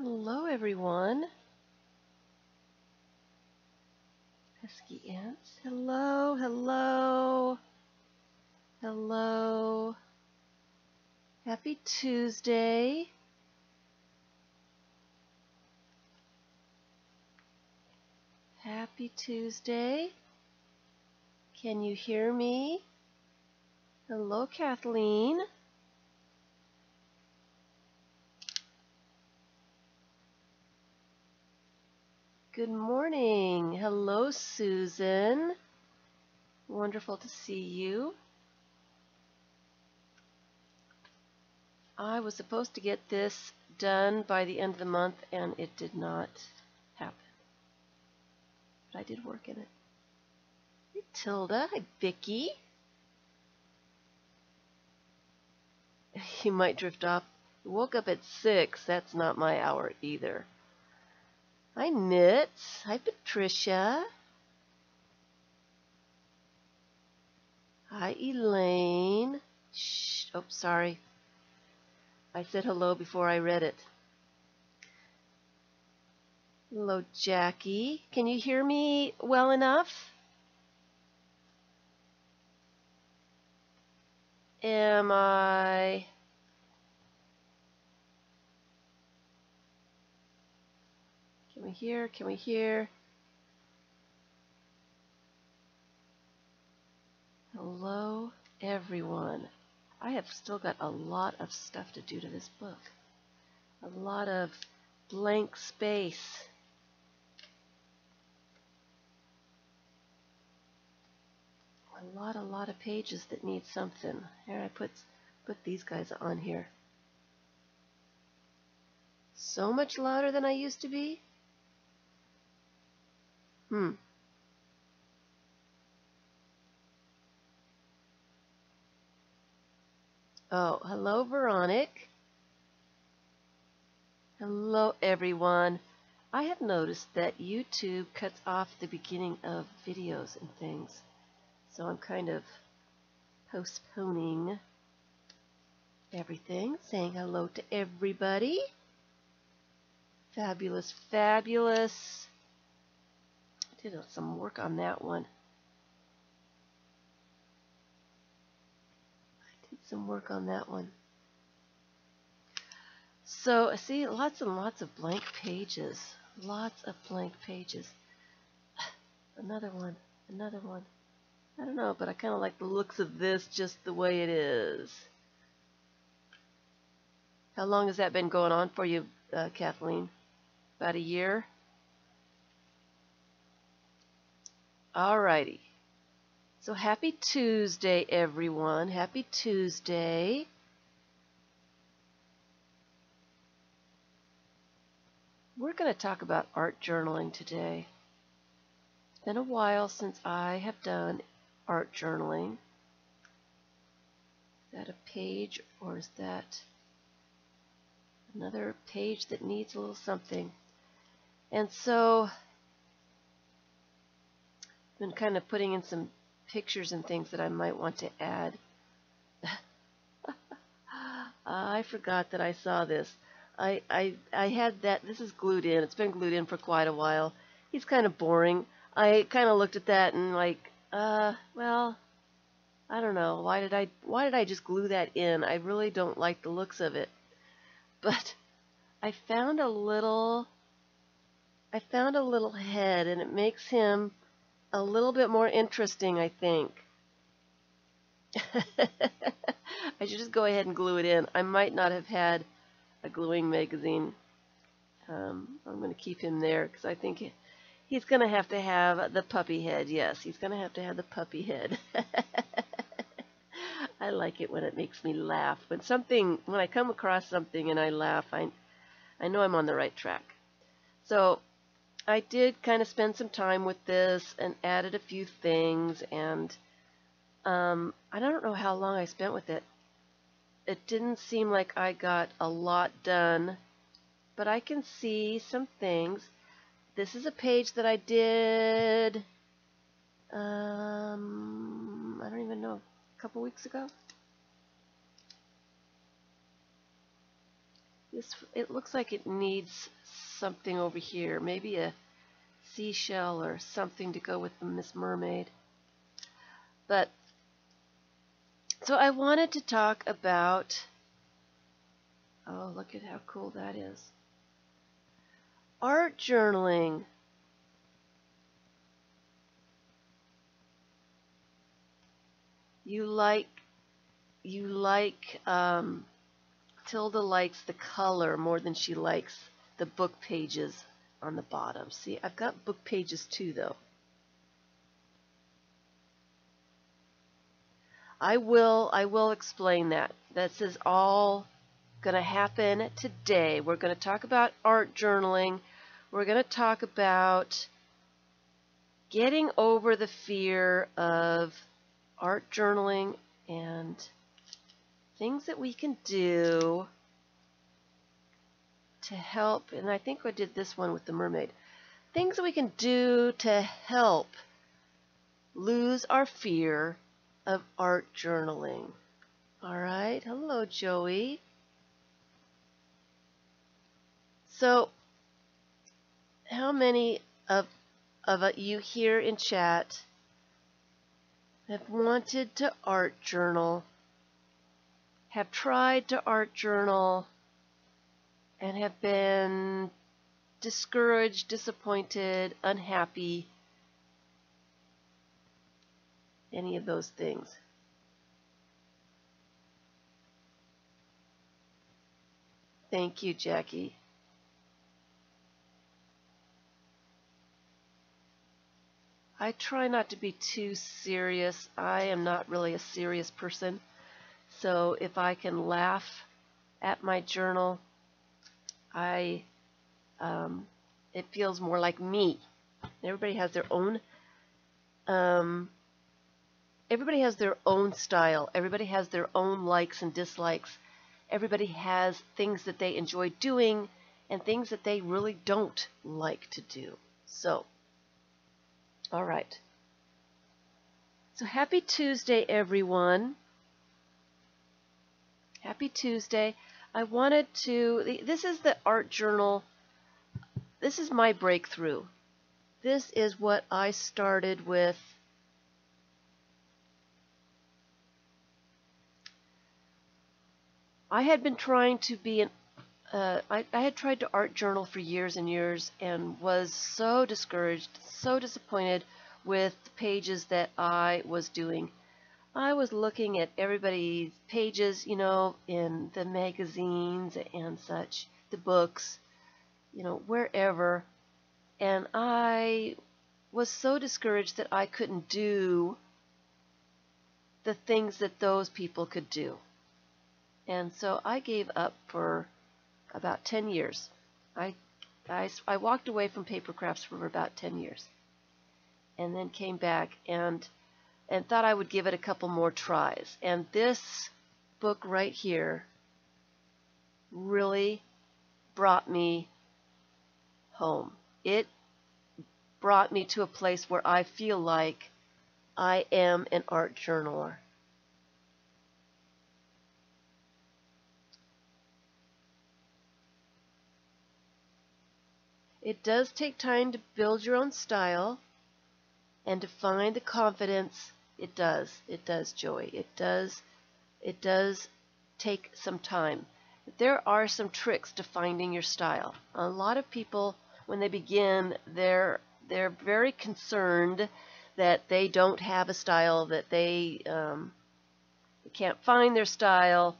Hello, everyone. Pesky ants. Hello, hello, hello. Happy Tuesday. Happy Tuesday. Can you hear me? Hello, Kathleen. Good morning. Hello, Susan. Wonderful to see you. I was supposed to get this done by the end of the month, and it did not happen. But I did work in it. Hey, Tilda. Hi, Vicky. You might drift off. You woke up at 6. That's not my hour either. Hi, Nits. Hi, Patricia. Hi, Elaine. Shh. Oh, sorry. I said hello before I read it. Hello, Jackie. Can you hear me well enough? Am I... Can we hear? Can we hear? Hello, everyone. I have still got a lot of stuff to do to this book. A lot of blank space. A lot of pages that need something. Here, I put these guys on here. So much louder than I used to be? Oh, hello, Veronique. Hello, everyone. I have noticed that YouTube cuts off the beginning of videos and things. So I'm kind of postponing everything, saying hello to everybody. Fabulous, fabulous. I did some work on that one. So I see lots and lots of blank pages. Lots of blank pages. Another one. I don't know, but I kind of like the looks of this just the way it is. How long has that been going on for you, Kathleen? About a year? Alrighty. So happy Tuesday, everyone. Happy Tuesday. We're going to talk about art journaling today. It's been a while since I have done art journaling. Is that a page, or is that another page that needs a little something? And so I've been kind of putting in some pictures and things that I might want to add. I forgot that I saw this. I had that. This is glued in. It's been glued in for quite a while. He's kind of boring. I kind of looked at that and like, well, I don't know. Why did I just glue that in? I really don't like the looks of it. But I found a little head, and it makes him a little bit more interesting, I think. I should just go ahead and glue it in. I might not have had a gluing magazine. I'm going to keep him there because I think he's going to have the puppy head. Yes, he's going to have the puppy head. I like it when it makes me laugh. When I come across something and I laugh, I know I'm on the right track. So I did kind of spend some time with this and added a few things, and I don't know how long I spent with it. It didn't seem like I got a lot done, but I can see some things. This is a page that I did, I don't even know, a couple weeks ago. it looks like it needs something over here, maybe a seashell or something to go with the Miss Mermaid. But so I wanted to talk about, oh, look at how cool that is. Art journaling. Tilda likes the color more than she likes the book pages on the bottom. See, I've got book pages too, though. I will explain that. This is all going to happen today. We're going to talk about art journaling. We're going to talk about getting over the fear of art journaling and things that we can do to help. And I think I did this one with the mermaid. Things that we can do to help lose our fear of art journaling. All right. Hello, Joey. So, how many of you here in chat have wanted to art journal, have tried to art journal, and have been discouraged, disappointed, unhappy? Any of those things? Thank you, Jackie. I try not to be too serious. I am not really a serious person. So if I can laugh at my journal, it feels more like me. Everybody has their own style. Everybody has their own likes and dislikes. Everybody has things that they enjoy doing and things that they really don't like to do. So, all right. So happy Tuesday, everyone. Happy Tuesday. I wanted to, this is the art journal. This is my breakthrough. This is what I started with. I had been trying to be I had tried to art journal for years and years and was so discouraged, so disappointed with the pages that I was doing. I was looking at everybody's pages, in the magazines and such, the books, wherever, and I was so discouraged that I couldn't do the things that those people could do. And so I gave up for about 10 years. I walked away from paper crafts for about 10 years. And then came back and thought I would give it a couple more tries. And this book right here really brought me home. It brought me to a place where I feel like I am an art journaler. It does take time to build your own style and to find the confidence. It does, Joey. It does take some time. There are some tricks to finding your style. A lot of people, when they begin, they're very concerned that they don't have a style, that they can't find their style.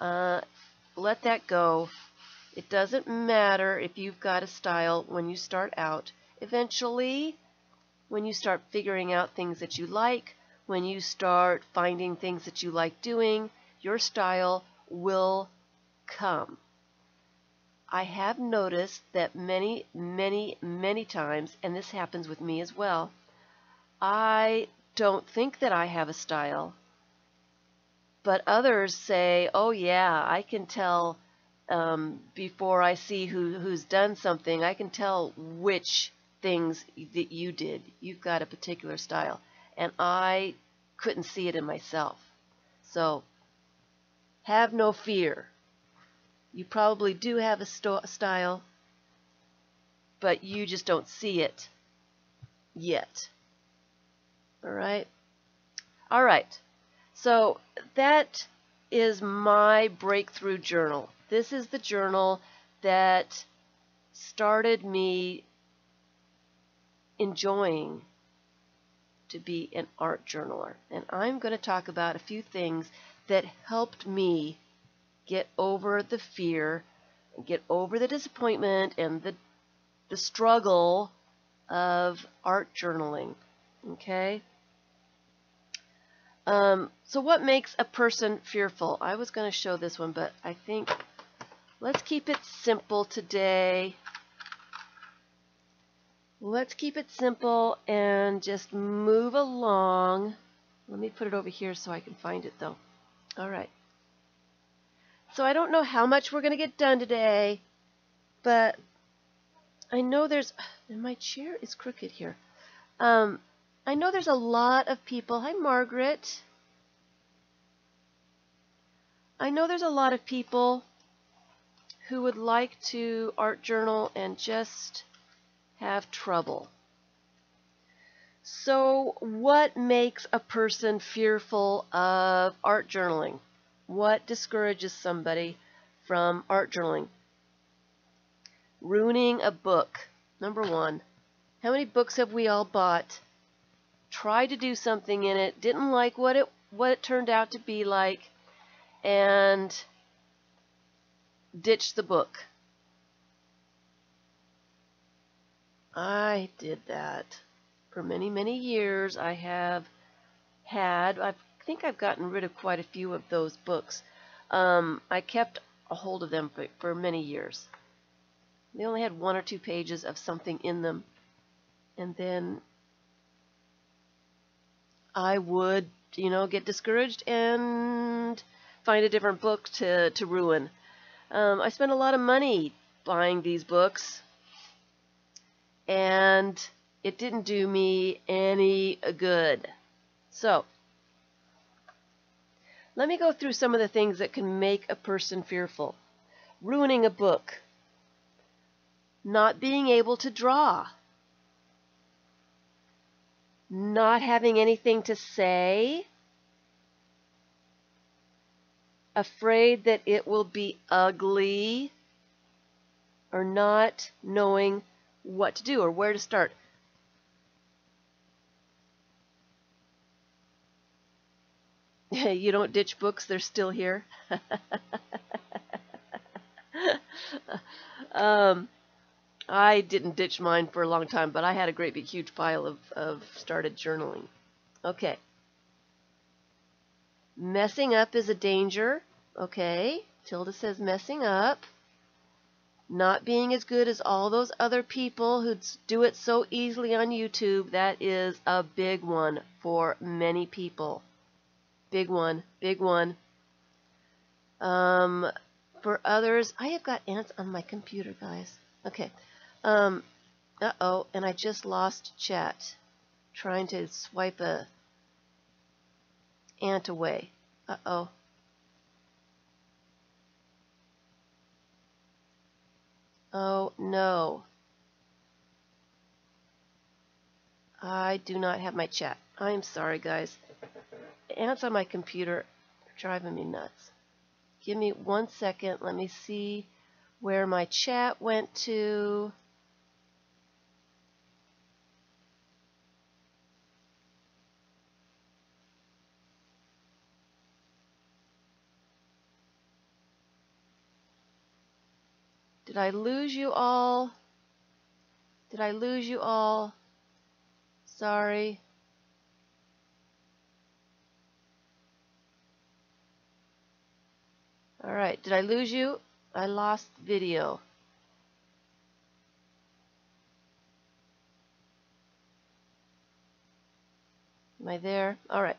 Let that go. It doesn't matter if you've got a style when you start out. Eventually, when you start figuring out things that you like, when you start finding things that you like doing, your style will come. I have noticed that many, many, many times, and this happens with me as well, I don't think that I have a style, but others say, oh yeah, I can tell before I see who's done something, I can tell which things that you did. You've got a particular style. And I couldn't see it in myself. So, have no fear. You probably do have a style, but you just don't see it yet. All right? All right. So that is my breakthrough journal. This is the journal that started me enjoying to be an art journaler. And I'm going to talk about a few things that helped me get over the fear, get over the disappointment and the struggle of art journaling. Okay? So what makes a person fearful? I was going to show this one, but I think let's keep it simple today. Let's keep it simple and just move along. Let me put it over here so I can find it, though. All right. So I don't know how much we're going to get done today, but I know there's, and my chair is crooked here. I know there's a lot of people. Hi, Margaret. I know there's a lot of people who would like to art journal and just have trouble. So what makes a person fearful of art journaling? What discourages somebody from art journaling? Ruining a book, number one. How many books have we all bought? Tried to do something in it, didn't like what it turned out to be like, and ditched the book. I did that for many, many years. I think I've gotten rid of quite a few of those books. I kept a hold of them for many years. They only had 1 or 2 pages of something in them, and then I would, get discouraged and find a different book to ruin. I spent a lot of money buying these books, and it didn't do me any good. So, let me go through some of the things that can make a person fearful. Ruining a book. Not being able to draw. Not having anything to say. Afraid that it will be ugly. Or not knowing what to do or where to start. You don't ditch books, they're still here. I didn't ditch mine for a long time, but I had a great big huge pile of started journaling. Okay. Messing up is a danger. Okay. Tilda says messing up. Not being as good as all those other people who do it so easily on YouTube. That is a big one for many people. Big one. Big one. For others, I have got ants on my computer, guys. Okay. Uh-oh, and I just lost chat. Trying to swipe a ant away. Uh-oh. Oh, no. I do not have my chat. I'm sorry, guys. Ants on my computer are driving me nuts. Give me 1 second. Let me see where my chat went to. Did I lose you all? Did I lose you all? Sorry. All right. Did I lose you? I lost video. Am I there? All right.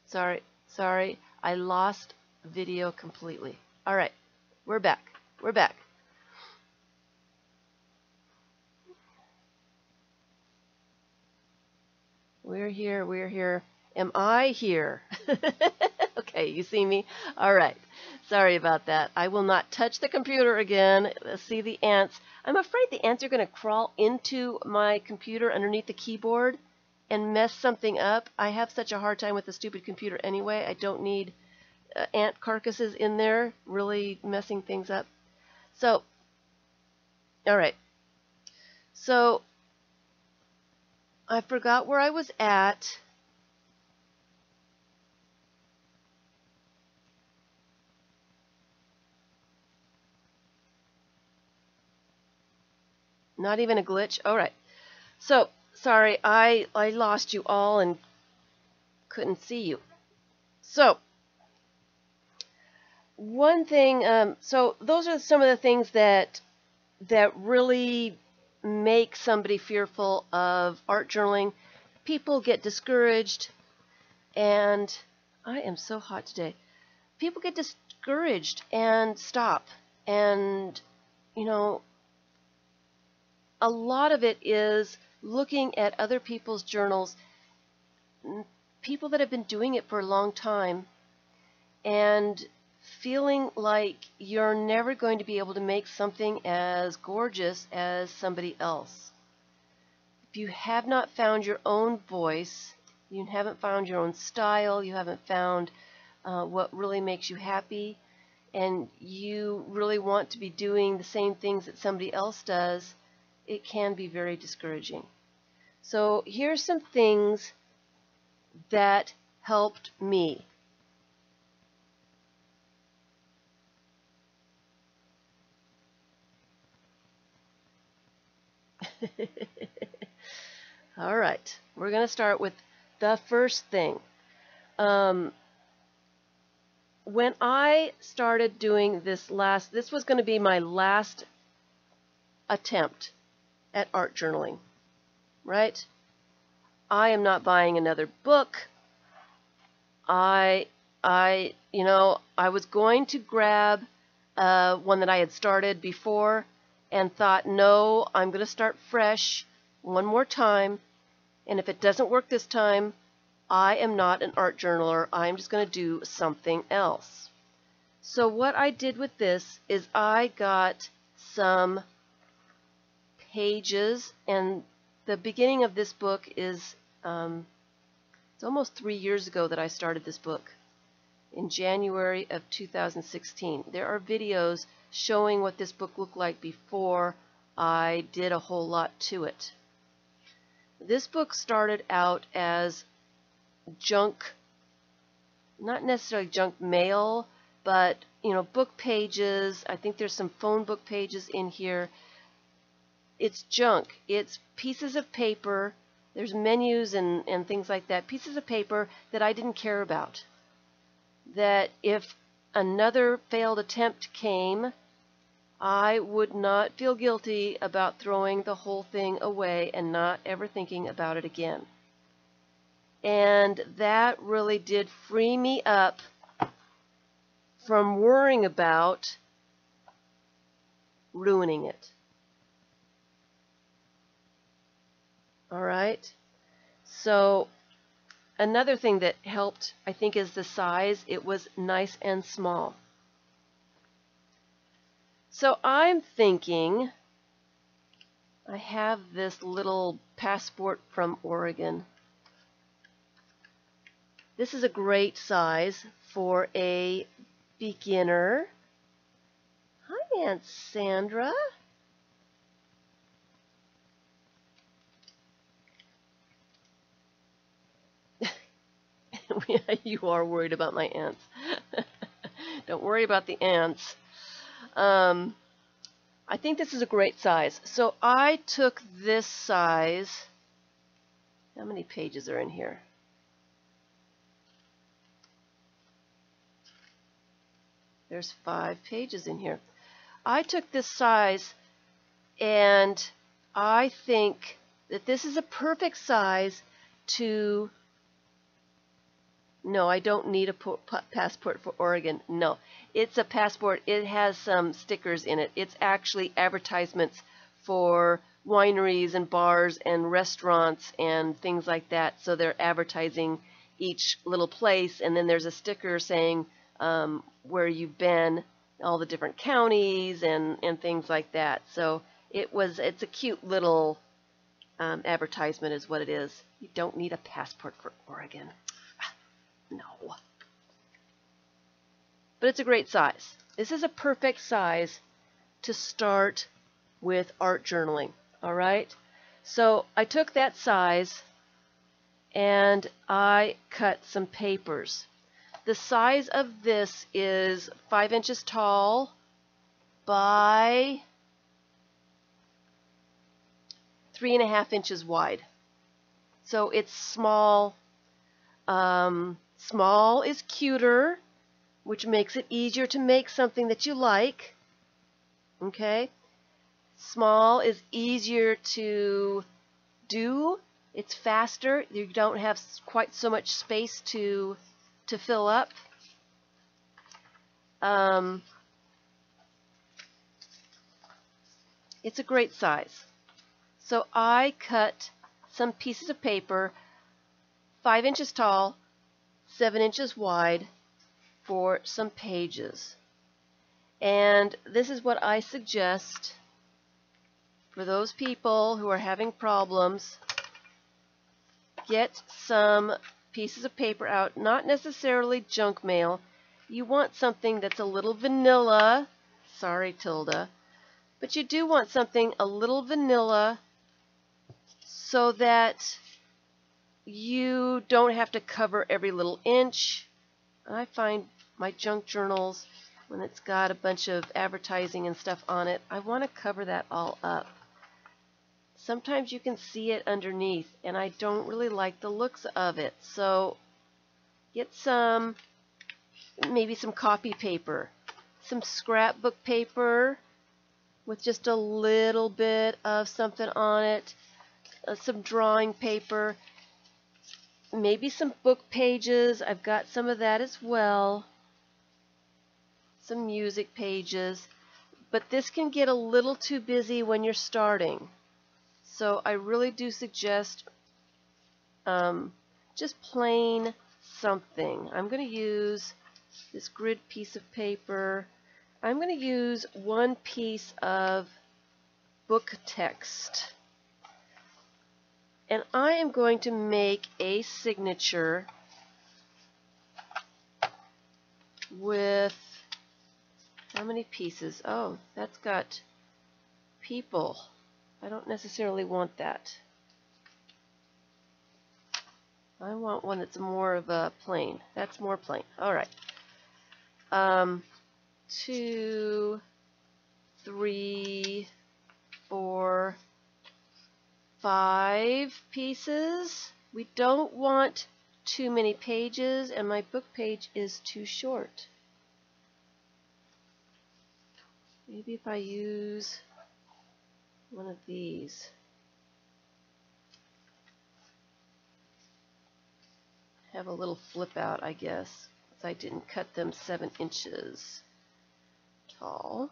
Sorry. I lost video completely. All right. We're back. We're back. We're here. Am I here? Okay. Okay, you see me? All right. Sorry about that. I will not touch the computer again. Let's see the ants. I'm afraid the ants are going to crawl into my computer underneath the keyboard and mess something up. I have such a hard time with the stupid computer anyway. I don't need ant carcasses in there really messing things up. So, all right. So, I forgot where I was at. Not even a glitch. All right. So, sorry, I lost you all and couldn't see you. So, one thing, so those are some of the things that really make somebody fearful of art journaling. People get discouraged, and I am so hot today. People get discouraged and stop. And, you know, a lot of it is looking at other people's journals, people that have been doing it for a long time, and feeling like you're never going to be able to make something as gorgeous as somebody else. If you have not found your own voice, you haven't found your own style, you haven't found what really makes you happy, and you really want to be doing the same things that somebody else does, it can be very discouraging. So here's some things that helped me. All right, we're going to start with the first thing. When I started doing this was going to be my last attempt at art journaling, right? I am not buying another book. I was going to grab one that I had started before and thought, no, I'm going to start fresh one more time. And if it doesn't work this time, I am not an art journaler. I'm just going to do something else. So what I did with this is I got some pages, and the beginning of this book is, it's almost 3 years ago that I started this book, in January of 2016. There are videos showing what this book looked like before I did a whole lot to it. This book started out as junk, not necessarily junk mail, but book pages. I think there's some phone book pages in here. It's junk. It's pieces of paper. There's menus and things like that. Pieces of paper that I didn't care about. That if another failed attempt came, I would not feel guilty about throwing the whole thing away and not ever thinking about it again. And that really did free me up from worrying about ruining it. All right. So another thing that helped, I think, is the size. It was nice and small. So I'm thinking, I have this little passport from Oregon. This is a great size for a beginner. Hi, Aunt Sandra. You are worried about my ants. Don't worry about the ants. I think this is a great size. So I took this size. How many pages are in here? There's 5 pages in here. I took this size, and I think that this is a perfect size to... No, I don't need a passport for Oregon. No, it's a passport. It has some stickers in it. It's actually advertisements for wineries and bars and restaurants and things like that. So they're advertising each little place, and then there's a sticker saying where you've been, all the different counties and things like that. So it's a cute little advertisement is what it is. You don't need a passport for Oregon. No. But it's a great size. This is a perfect size to start with art journaling. All right? So I took that size and I cut some papers. The size of this is 5 inches tall by 3.5 inches wide. So it's small. Small is cuter, which makes it easier to make something that you like. Okay? Small is easier to do. It's faster. You don't have quite so much space to fill up. It's a great size. So I cut some pieces of paper 5 inches tall, 7 inches wide for some pages. And this is what I suggest for those people who are having problems. Get some pieces of paper out, not necessarily junk mail. You want something that's a little vanilla. Sorry, Tilda. But you do want something a little vanilla so that you don't have to cover every little inch. I find my junk journals, when it's got a bunch of advertising and stuff on it, I want to cover that all up. Sometimes you can see it underneath, and I don't really like the looks of it. So get maybe some copy paper, some scrapbook paper with just a little bit of something on it, some drawing paper, maybe some book pages. I've got some of that as well. Some music pages. But this can get a little too busy when you're starting. So I really do suggest just plain something. I'm going to use this grid piece of paper. I'm going to use one piece of book text. And I am going to make a signature with how many pieces? Oh, that's got people. I don't necessarily want that. I want one that's more of a plain. That's more plain. All right. 2, 3, 4, 5 pieces. We don't want too many pages, and my book page is too short. Maybe if I use one of these. Have a little flip out, I guess, because I didn't cut them 7 inches tall.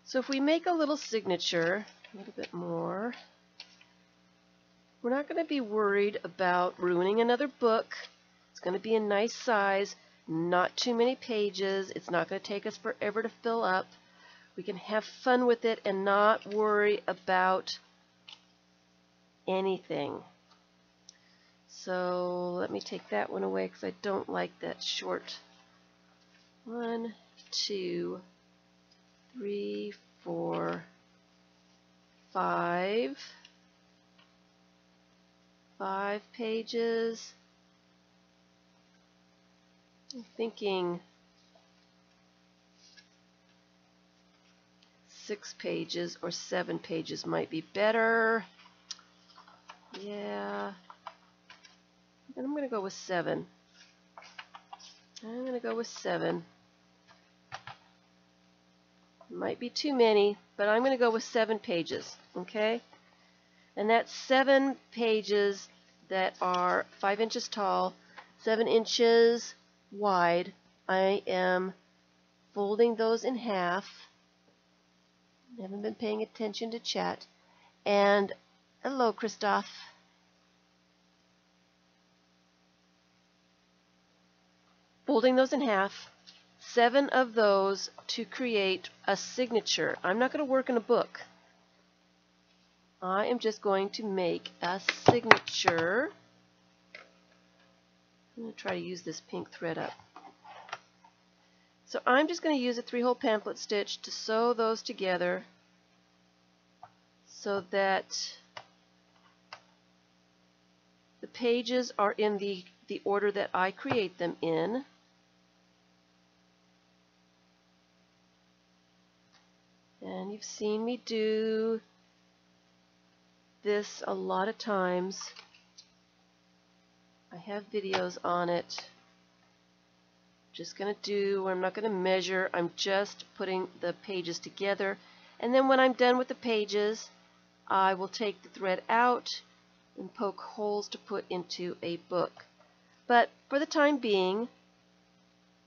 So if we make a little signature, a little bit more, we're not going to be worried about ruining another book. It's going to be a nice size, not too many pages. It's not going to take us forever to fill up. We can have fun with it and not worry about anything. So let me take that one away because I don't like that short. 1, 2, 3, 4, 5. 5 pages. I'm thinking 6 pages or 7 pages might be better. Yeah. And I'm going to go with 7. I'm going to go with 7. Might be too many, but I'm going to go with 7 pages, okay? And that's 7 pages that are 5 inches tall, 7 inches wide. I am folding those in half. I haven't been paying attention to chat. And hello, Christoph. Folding those in half, 7 of those to create a signature. I'm not going to work in a book. I am just going to make a signature. I'm going to try to use this pink thread up. So I'm just going to use a 3-hole pamphlet stitch to sew those together so that the pages are in the order that I create them in. And you've seen me do this a lot of times. I have videos on it. Just going to do, I'm not going to measure, I'm just putting the pages together. And then when I'm done with the pages, I will take the thread out and poke holes to put into a book. But for the time being,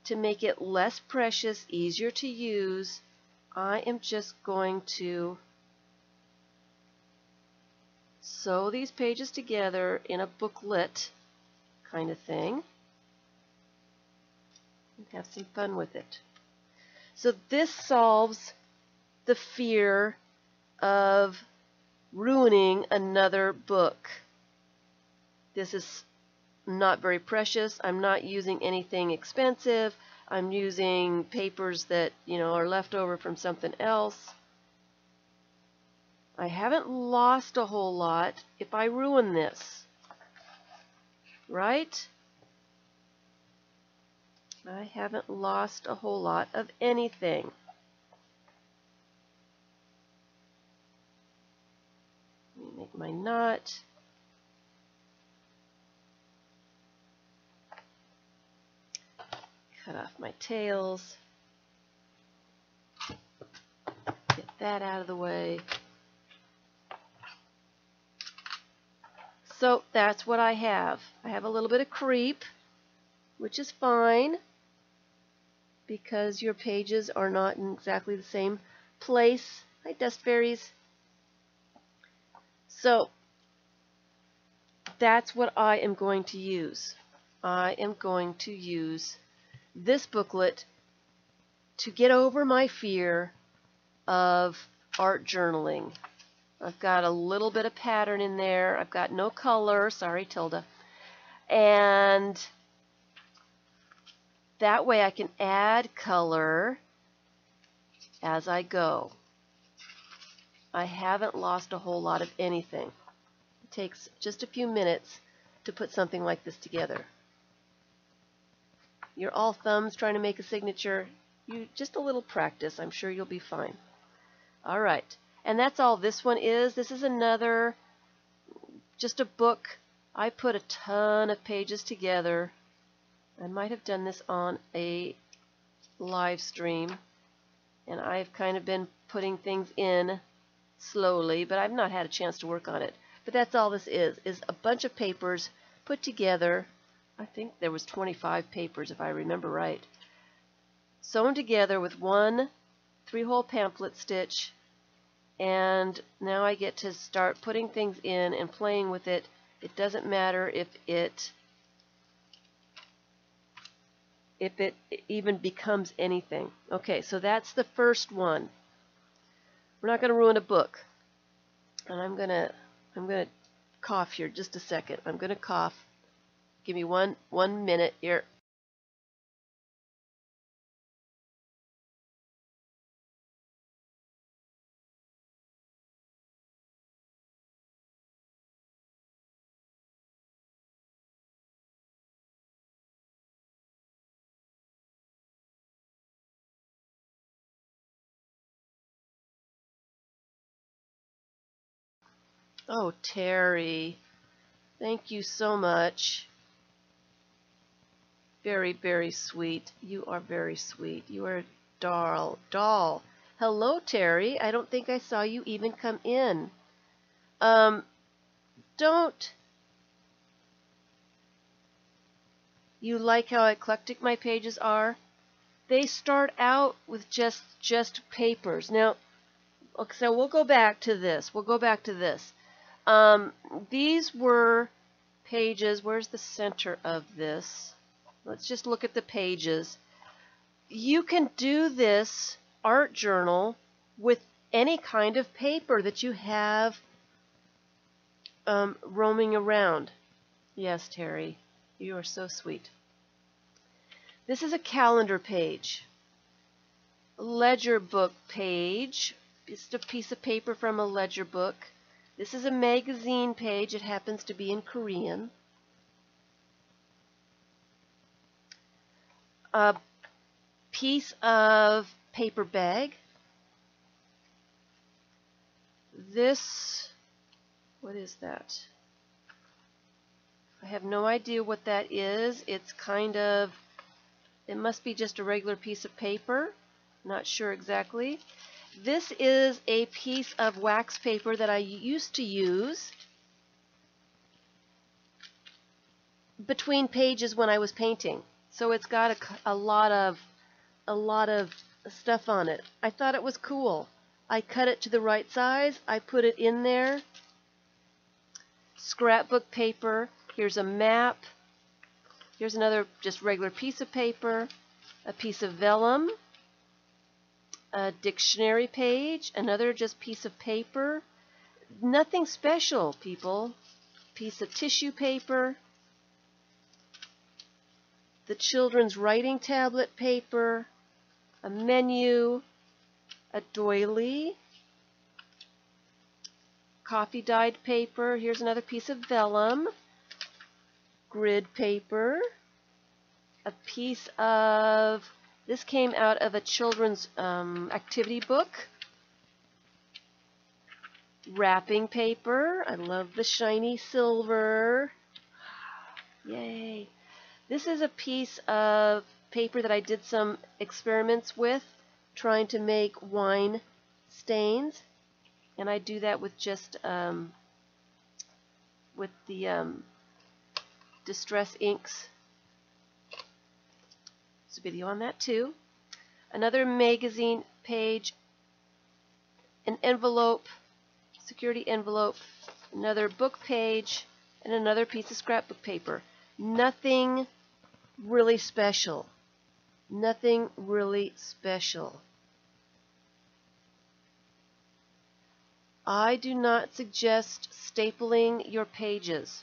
to make it less precious, easier to use, I am just going to sew these pages together in a booklet kind of thing and have some fun with it. So this solves the fear of ruining another book. This is not very precious. I'm not using anything expensive. I'm using papers that, are left over from something else. I haven't lost a whole lot if I ruin this, right? I haven't lost a whole lot of anything. Let me make my knot. Cut off my tails. Get that out of the way. So that's what I have. I have a little bit of creep, which is fine because your pages are not in exactly the same place. Hi, dust fairies. So that's what I am going to use. I am going to use this booklet to get over my fear of art journaling. I've got a little bit of pattern in there. I've got no color. Sorry, Tilda. And that way I can add color as I go. I haven't lost a whole lot of anything. It takes just a few minutes to put something like this together. You're all thumbs trying to make a signature. Just a little practice. I'm sure you'll be fine. All right. And that's all this one is. This is another, just a book. I put a ton of pages together. I might have done this on a live stream. And I've kind of been putting things in slowly, but I've not had a chance to work on it. But that's all this is a bunch of papers put together. I think there was 25 papers if I remember right. Sewn together with one 3-hole pamphlet stitch, and now I get to start putting things in and playing with it. It doesn't matter if it even becomes anything. Okay, so that's the first one. We're not going to ruin a book. And I'm gonna cough here just a second. I'm gonna cough. Give me one minute here. Oh, Terry, thank you so much. Very, very sweet. You are very sweet. You are a doll. Hello, Terry. I don't think I saw you even come in. Don't You like how eclectic my pages are? They start out with just papers. Now, okay, so we'll go back to this. These were pages. Where's the center of this? Let's just look at the pages. You can do this art journal with any kind of paper that you have roaming around. Yes, Terry, you are so sweet. This is a calendar page, a ledger book page, just a piece of paper from a ledger book. This is a magazine page. It happens to be in Korean. A piece of paper bag. This, what is that? I have no idea what that is. It's kind of, it must be just a regular piece of paper. Not sure exactly. This is a piece of wax paper that I used to use between pages when I was painting. So it's got a lot of stuff on it. I thought it was cool. I cut it to the right size. I put it in there. Scrapbook paper. Here's a map. Here's another just regular piece of paper. A piece of vellum. A dictionary page. Another just piece of paper. Nothing special, people. Piece of tissue paper. The children's writing tablet paper. A menu. A doily. Coffee dyed paper. Here's another piece of vellum. Grid paper. A piece of, this came out of a children's activity book. Wrapping paper. I love the shiny silver. Yay. This is a piece of paper that I did some experiments with, trying to make wine stains. And I do that with just with the Distress inks. There's a video on that too. Another magazine page, an envelope, security envelope, another book page, and another piece of scrapbook paper. Nothing really special. Nothing really special. I do not suggest stapling your pages.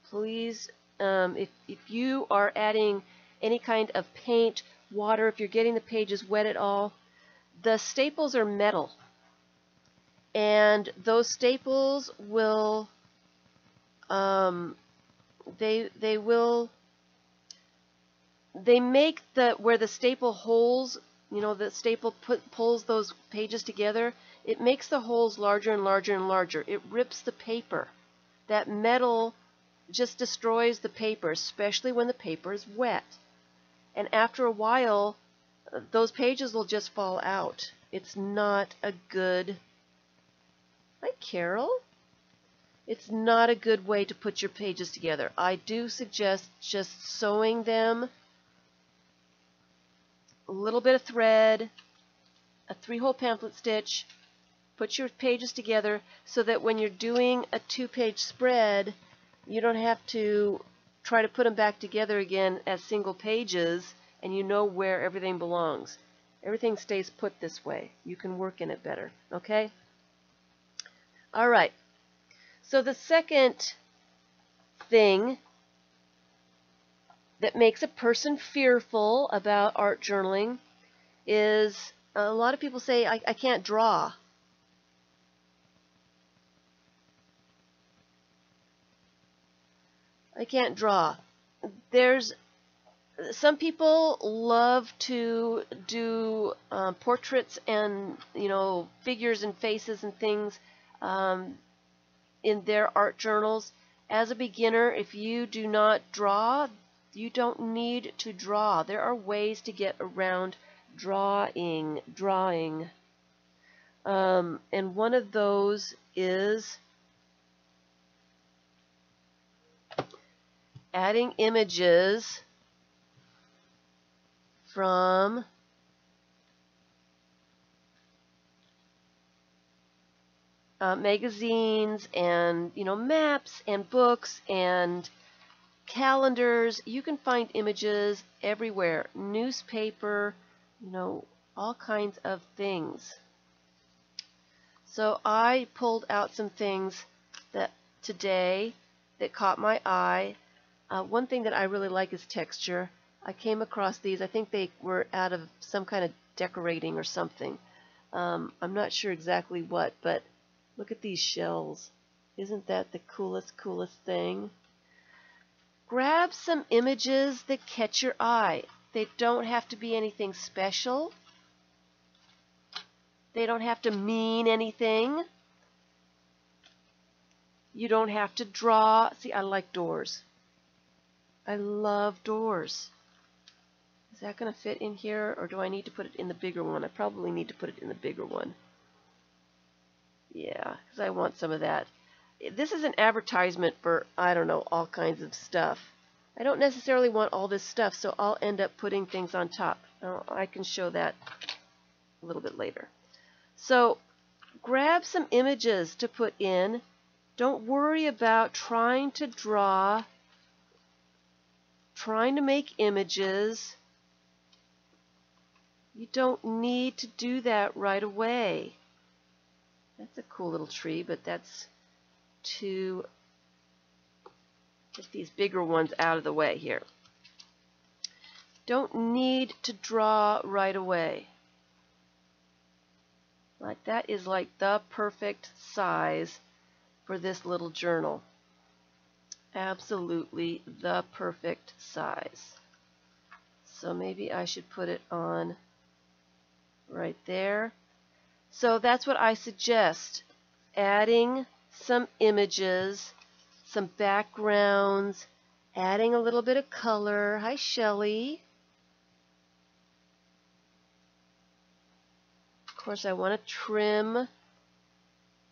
Please, if you are adding any kind of paint, water, if you're getting the pages wet at all, the staples are metal. And those staples will, they make where the staple holes, the staple pulls those pages together, it makes the holes larger and larger and larger. It rips the paper. That metal just destroys the paper, especially when the paper is wet. And after a while, those pages will just fall out. It's not a good... Hi, Carol. It's not a good way to put your pages together. I do suggest just sewing them, a little bit of thread, a 3-hole pamphlet stitch, put your pages together so that when you're doing a 2-page spread, you don't have to try to put them back together again as single pages, and you know where everything belongs. Everything stays put this way. You can work in it better, okay? All right. So the second thing that makes a person fearful about art journaling is a lot of people say, I can't draw. I can't draw. There's some people love to do portraits and figures and faces and things in their art journals. As a beginner, if you do not draw, you don't need to draw. There are ways to get around drawing. And one of those is adding images from magazines and, maps and books and calendars. You can find images everywhere. Newspaper, all kinds of things. So I pulled out some things that today that caught my eye. One thing that I really like is texture. I came across these. I think they were out of some kind of decorating or something. I'm not sure exactly what, but look at these shells. Isn't that the coolest thing? Grab some images that catch your eye. They don't have to be anything special. They don't have to mean anything. You don't have to draw. See, I like doors. I love doors. Is that going to fit in here, or do I need to put it in the bigger one? I probably need to put it in the bigger one. Yeah, because I want some of that. This is an advertisement for, I don't know, all kinds of stuff. I don't necessarily want all this stuff, so I'll end up putting things on top. I can show that a little bit later. So grab some images to put in. Don't worry about trying to draw, trying to make images. You don't need to do that right away. That's a cool little tree, but that's to get these bigger ones out of the way here. Don't need to draw right away. Like that is like the perfect size for this little journal. Absolutely the perfect size. So maybe I should put it on right there. So that's what I suggest. Adding some images, some backgrounds, adding a little bit of color. Hi, Shelley. Of course, I want to trim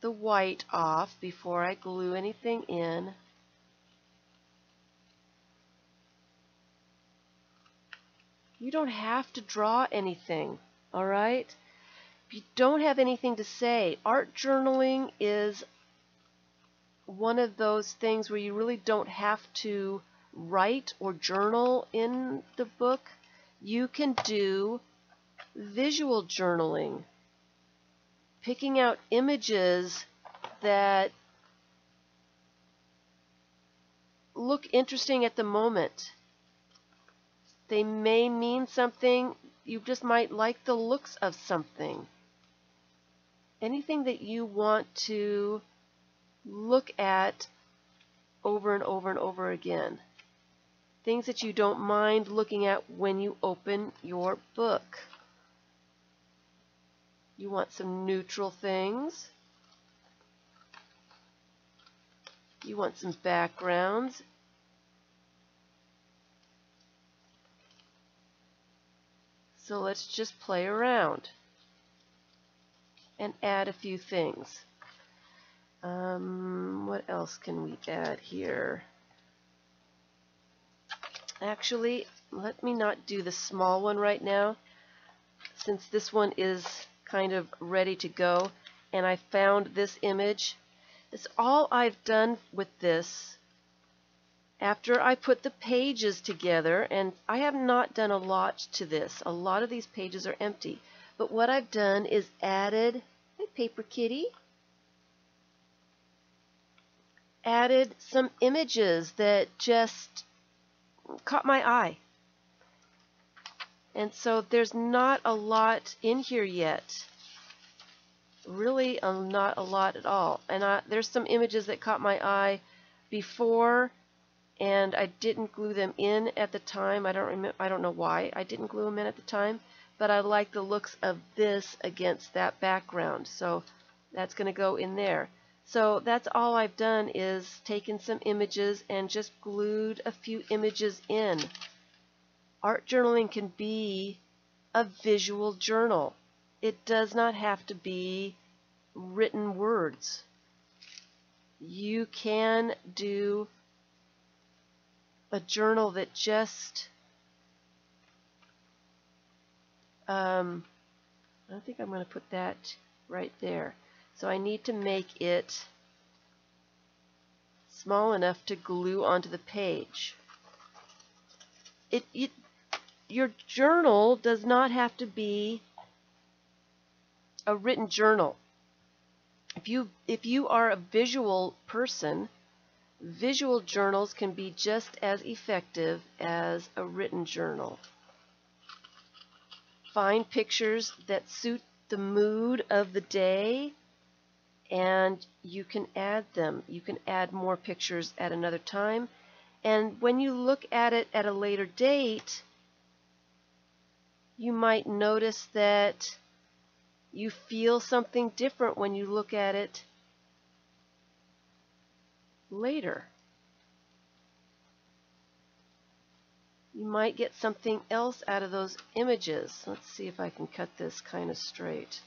the white off before I glue anything in. You don't have to draw anything, all right? If you don't have anything to say, art journaling is one of those things where you really don't have to write or journal in the book. You can do visual journaling, picking out images that look interesting at the moment. They may mean something. You just might like the looks of something. Anything that you want to look at over and over and over again. Things that you don't mind looking at when you open your book. You want some neutral things. You want some backgrounds. So let's just play around and add a few things. What else can we add here? Actually, let me not do the small one right now, since this one is kind of ready to go, and I found this image. That's all I've done with this. After I put the pages together, and I have not done a lot to this. A lot of these pages are empty. But what I've done is added, hey paper kitty, added some images that just caught my eye. And so there's not a lot in here yet. Really not a lot at all. And there's some images that caught my eye before, and I didn't glue them in at the time. I don't know why I didn't glue them in at the time, but I like the looks of this against that background. So that's going to go in there. So that's all I've done is taken some images and just glued a few images in. Art journaling can be a visual journal. It does not have to be written words. You can do a journal that just I think I'm going to put that right there. So I need to make it small enough to glue onto the page. Your journal does not have to be a written journal. If you are a visual person, visual journals can be just as effective as a written journal. Find pictures that suit the mood of the day, and you can add them. You can add more pictures at another time. And when you look at it at a later date, you might notice that you feel something different when you look at it later. You might get something else out of those images. Let's see if I can cut this kind of straight.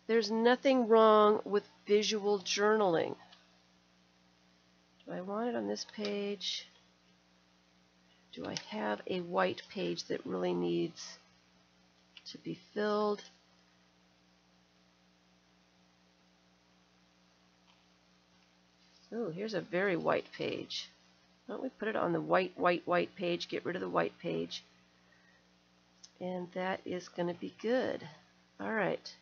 There's nothing wrong with visual journaling. Do I want it on this page? Do I have a white page that really needs to be filled? Oh, here's a very white page. Why don't we put it on the white page, get rid of the white page. And that is going to be good. All right.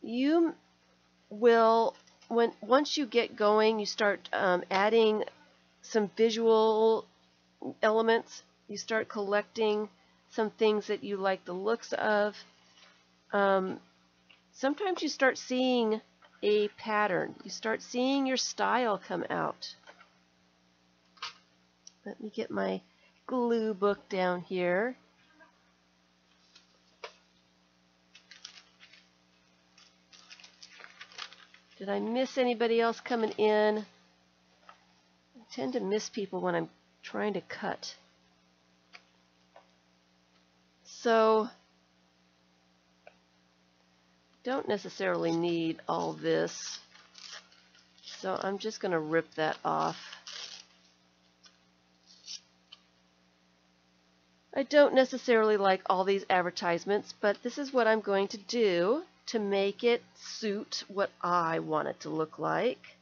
You will, once you get going, you start adding some visual elements. You start collecting some things that you like the looks of. Sometimes you start seeing a pattern. You start seeing your style come out. Let me get my glue book down here. Did I miss anybody else coming in? I tend to miss people when I'm trying to cut. So, don't necessarily need all this. So I'm just going to rip that off. I don't necessarily like all these advertisements, but this is what I'm going to do to make it suit what I want it to look like.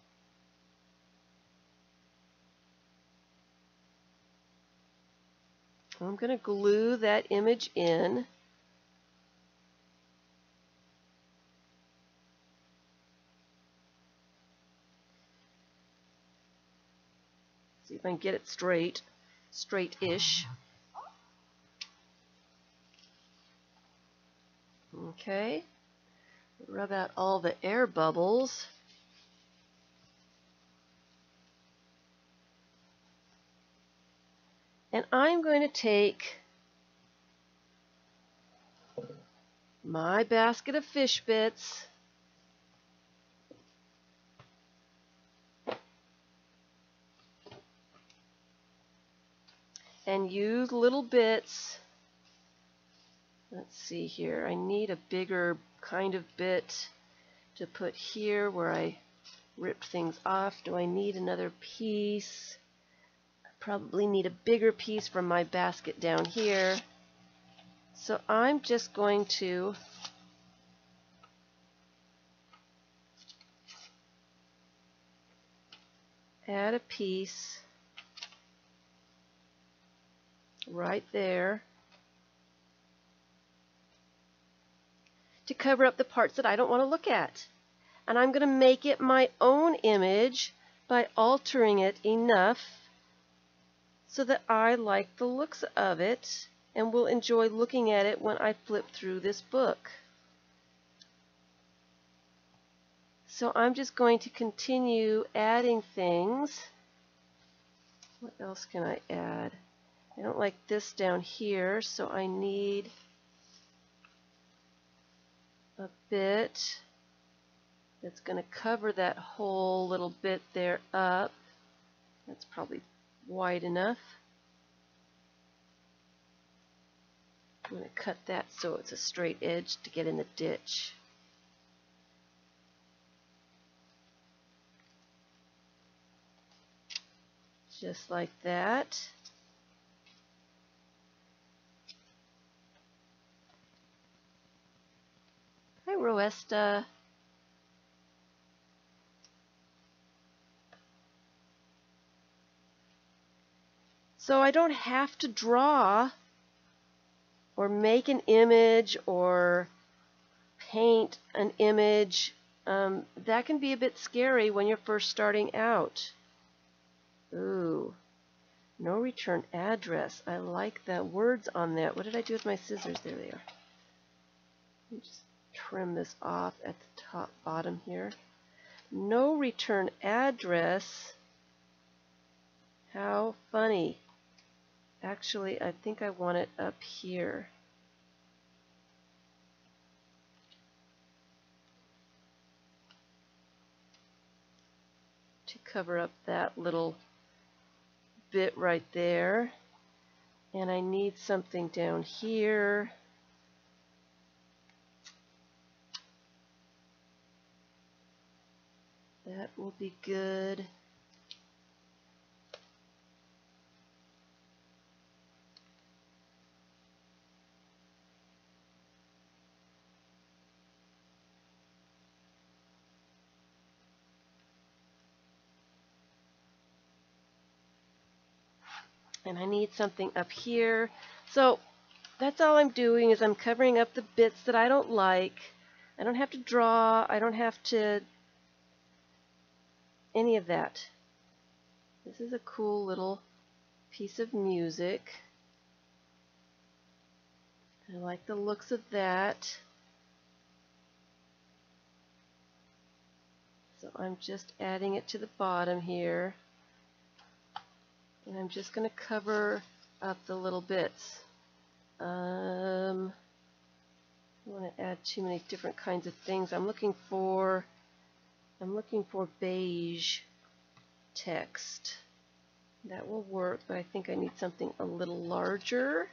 I'm going to glue that image in. See if I can get it straight-ish. Okay. Rub out all the air bubbles. And I'm going to take my basket of fish bits and use little bits. Let's see here. I need a bigger kind of bit to put here where I ripped things off. Do I need another piece? I probably need a bigger piece from my basket down here. So I'm just going to add a piece right there to cover up the parts that I don't want to look at. And I'm going to make it my own image by altering it enough so that I like the looks of it and will enjoy looking at it when I flip through this book. So I'm just going to continue adding things. What else can I add? I don't like this down here, so I need a bit that's going to cover that whole little bit there up. That's probably wide enough. I'm going to cut that so it's a straight edge to get in the ditch. Just like that. Hi, Roesta. So I don't have to draw or make an image or paint an image. That can be a bit scary when you're first starting out. Ooh, no return address. I like the words on that. What did I do with my scissors? There they are. Let me just trim this off at the top bottom here. No return address. How funny. Actually, I think I want it up here. To cover up that little bit right there. And I need something down here. That will be good. And I need something up here. So that's all I'm doing is I'm covering up the bits that I don't like. I don't have to draw. I don't have to any of that. This is a cool little piece of music. I like the looks of that. So I'm just adding it to the bottom here. And I'm just going to cover up the little bits. I don't want to add too many different kinds of things. I'm looking for beige text. That will work, but I think I need something a little larger.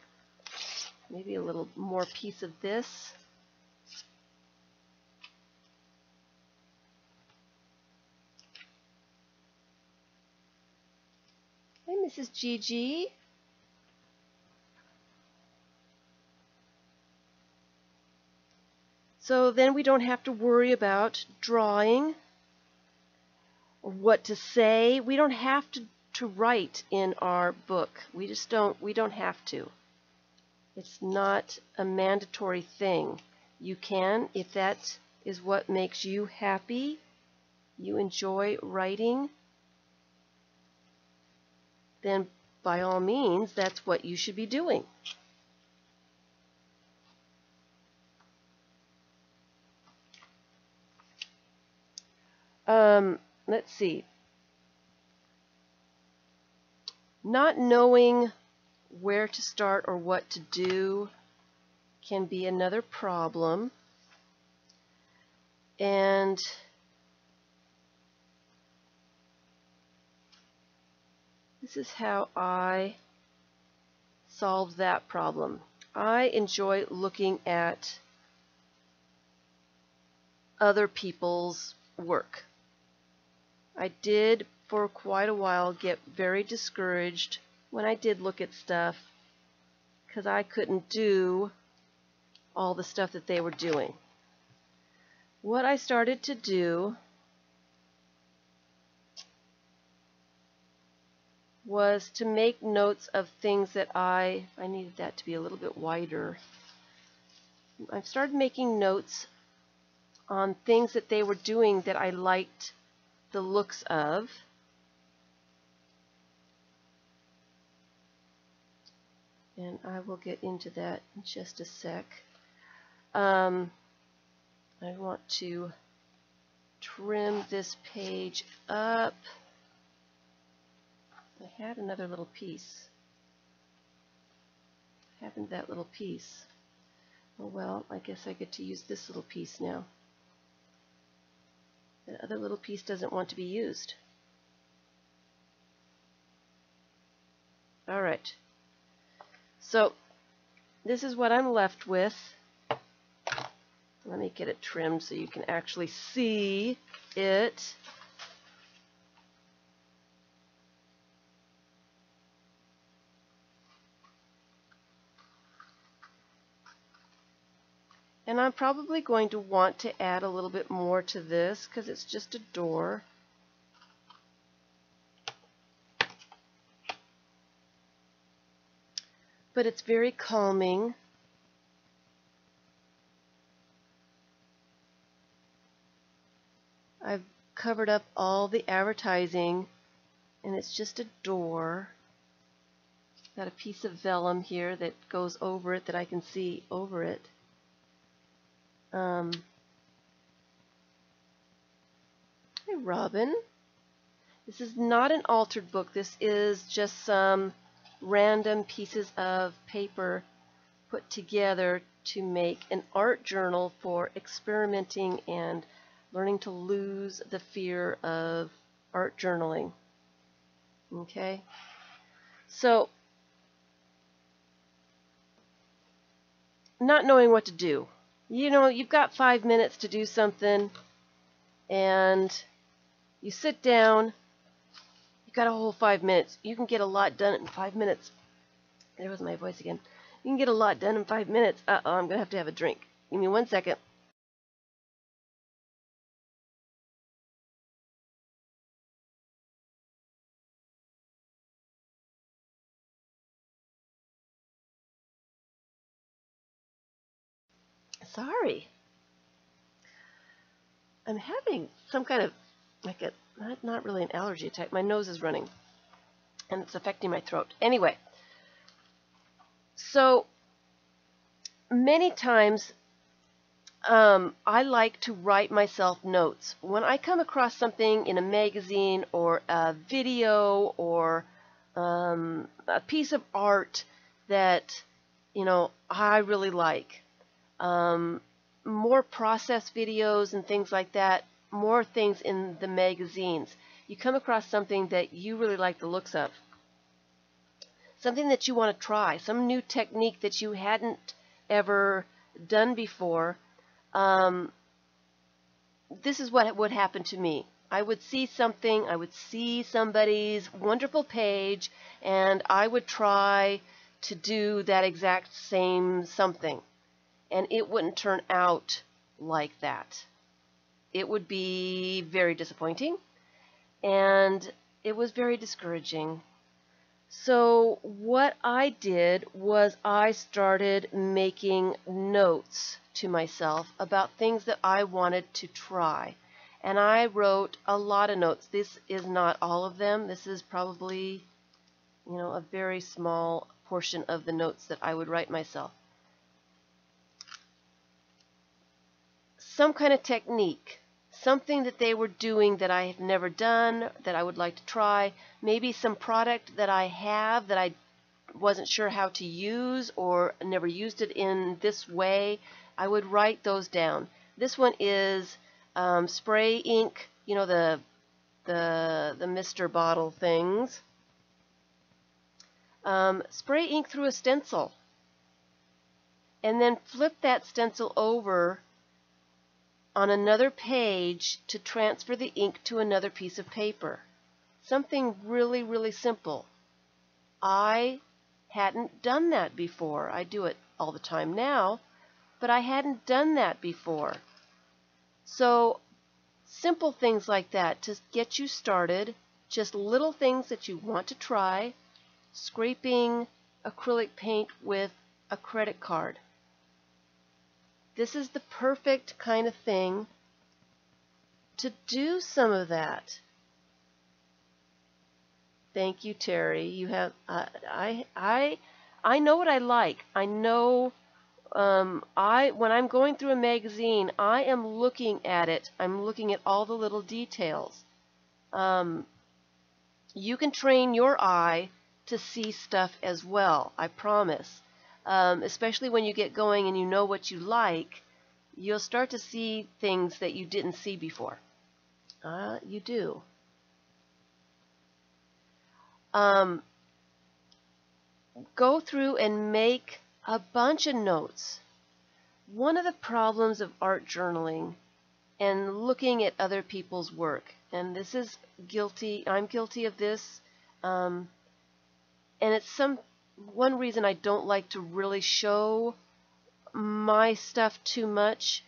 Maybe a little more piece of this. Hey, Mrs. Gigi. So then we don't have to worry about drawing or what to say. We don't have to write in our book. We don't have to. It's not a mandatory thing. You can, if that is what makes you happy, you enjoy writing, then by all means, that's what you should be doing. Let's see. Not knowing where to start or what to do can be another problem. And this is how I solved that problem. I enjoy looking at other people's work. I did for quite a while get very discouraged when I did look at stuff because I couldn't do all the stuff that they were doing. What I started to do was to make notes of things that I needed that to be a little bit wider. I started making notes on things that they were doing that I liked the looks of. And I will get into that in just a sec. I want to trim this page up. I had another little piece. Happened to that little piece. Oh well, I guess I get to use this little piece now. The other little piece doesn't want to be used. Alright. So, this is what I'm left with. Let me get it trimmed so you can actually see it. And I'm probably going to want to add a little bit more to this because it's just a door. But it's very calming. I've covered up all the advertising, and it's just a door. Got a piece of vellum here that goes over it that I can see over it. Hey, Robin. This is not an altered book. This is just some random pieces of paper put together to make an art journal for experimenting and learning to lose the fear of art journaling. Okay? So, not knowing what to do. You know, you've got 5 minutes to do something, and you sit down. You've got a whole 5 minutes. You can get a lot done in 5 minutes. There was my voice again. You can get a lot done in 5 minutes. Uh-oh, I'm going to have a drink. Give me 1 second. Sorry. I'm having some kind of, like a, not really an allergy attack. My nose is running, and it's affecting my throat. Anyway, so many times I like to write myself notes. When I come across something in a magazine or a video or a piece of art that, you know, I really like, more process videos and things like that, more things in the magazines. You come across something that you really like the looks of, something that you want to try, some new technique that you hadn't ever done before. This is what would happen to me. I would see something, I would see somebody's wonderful page, and I would try to do that exact same something. And it wouldn't turn out like that. It would be very disappointing, and it was very discouraging. So what I did was I started making notes to myself about things that I wanted to try. And I wrote a lot of notes. This is not all of them. This is probably, you know, a very small portion of the notes that I would write myself. Some kind of technique, something that they were doing that I have never done, that I would like to try, maybe some product that I have that I wasn't sure how to use or never used it in this way. I would write those down. This one is spray ink, you know, the Mr. bottle things. Spray ink through a stencil, and then flip that stencil over on another page to transfer the ink to another piece of paper. Something really, really simple. I hadn't done that before. I do it all the time now, but I hadn't done that before. So simple things like that to get you started, just little things that you want to try, scraping acrylic paint with a credit card. This is the perfect kind of thing to do some of that. Thank you, Terry. You have I know what I like. I know when I'm going through a magazine, I am looking at it. I'm looking at all the little details. You can train your eye to see stuff as well, I promise. Especially when you get going and you know what you like, you'll start to see things that you didn't see before. You do. Go through and make a bunch of notes. One of the problems of art journaling and looking at other people's work, and this is I'm guilty of this, and it's one reason I don't like to really show my stuff too much.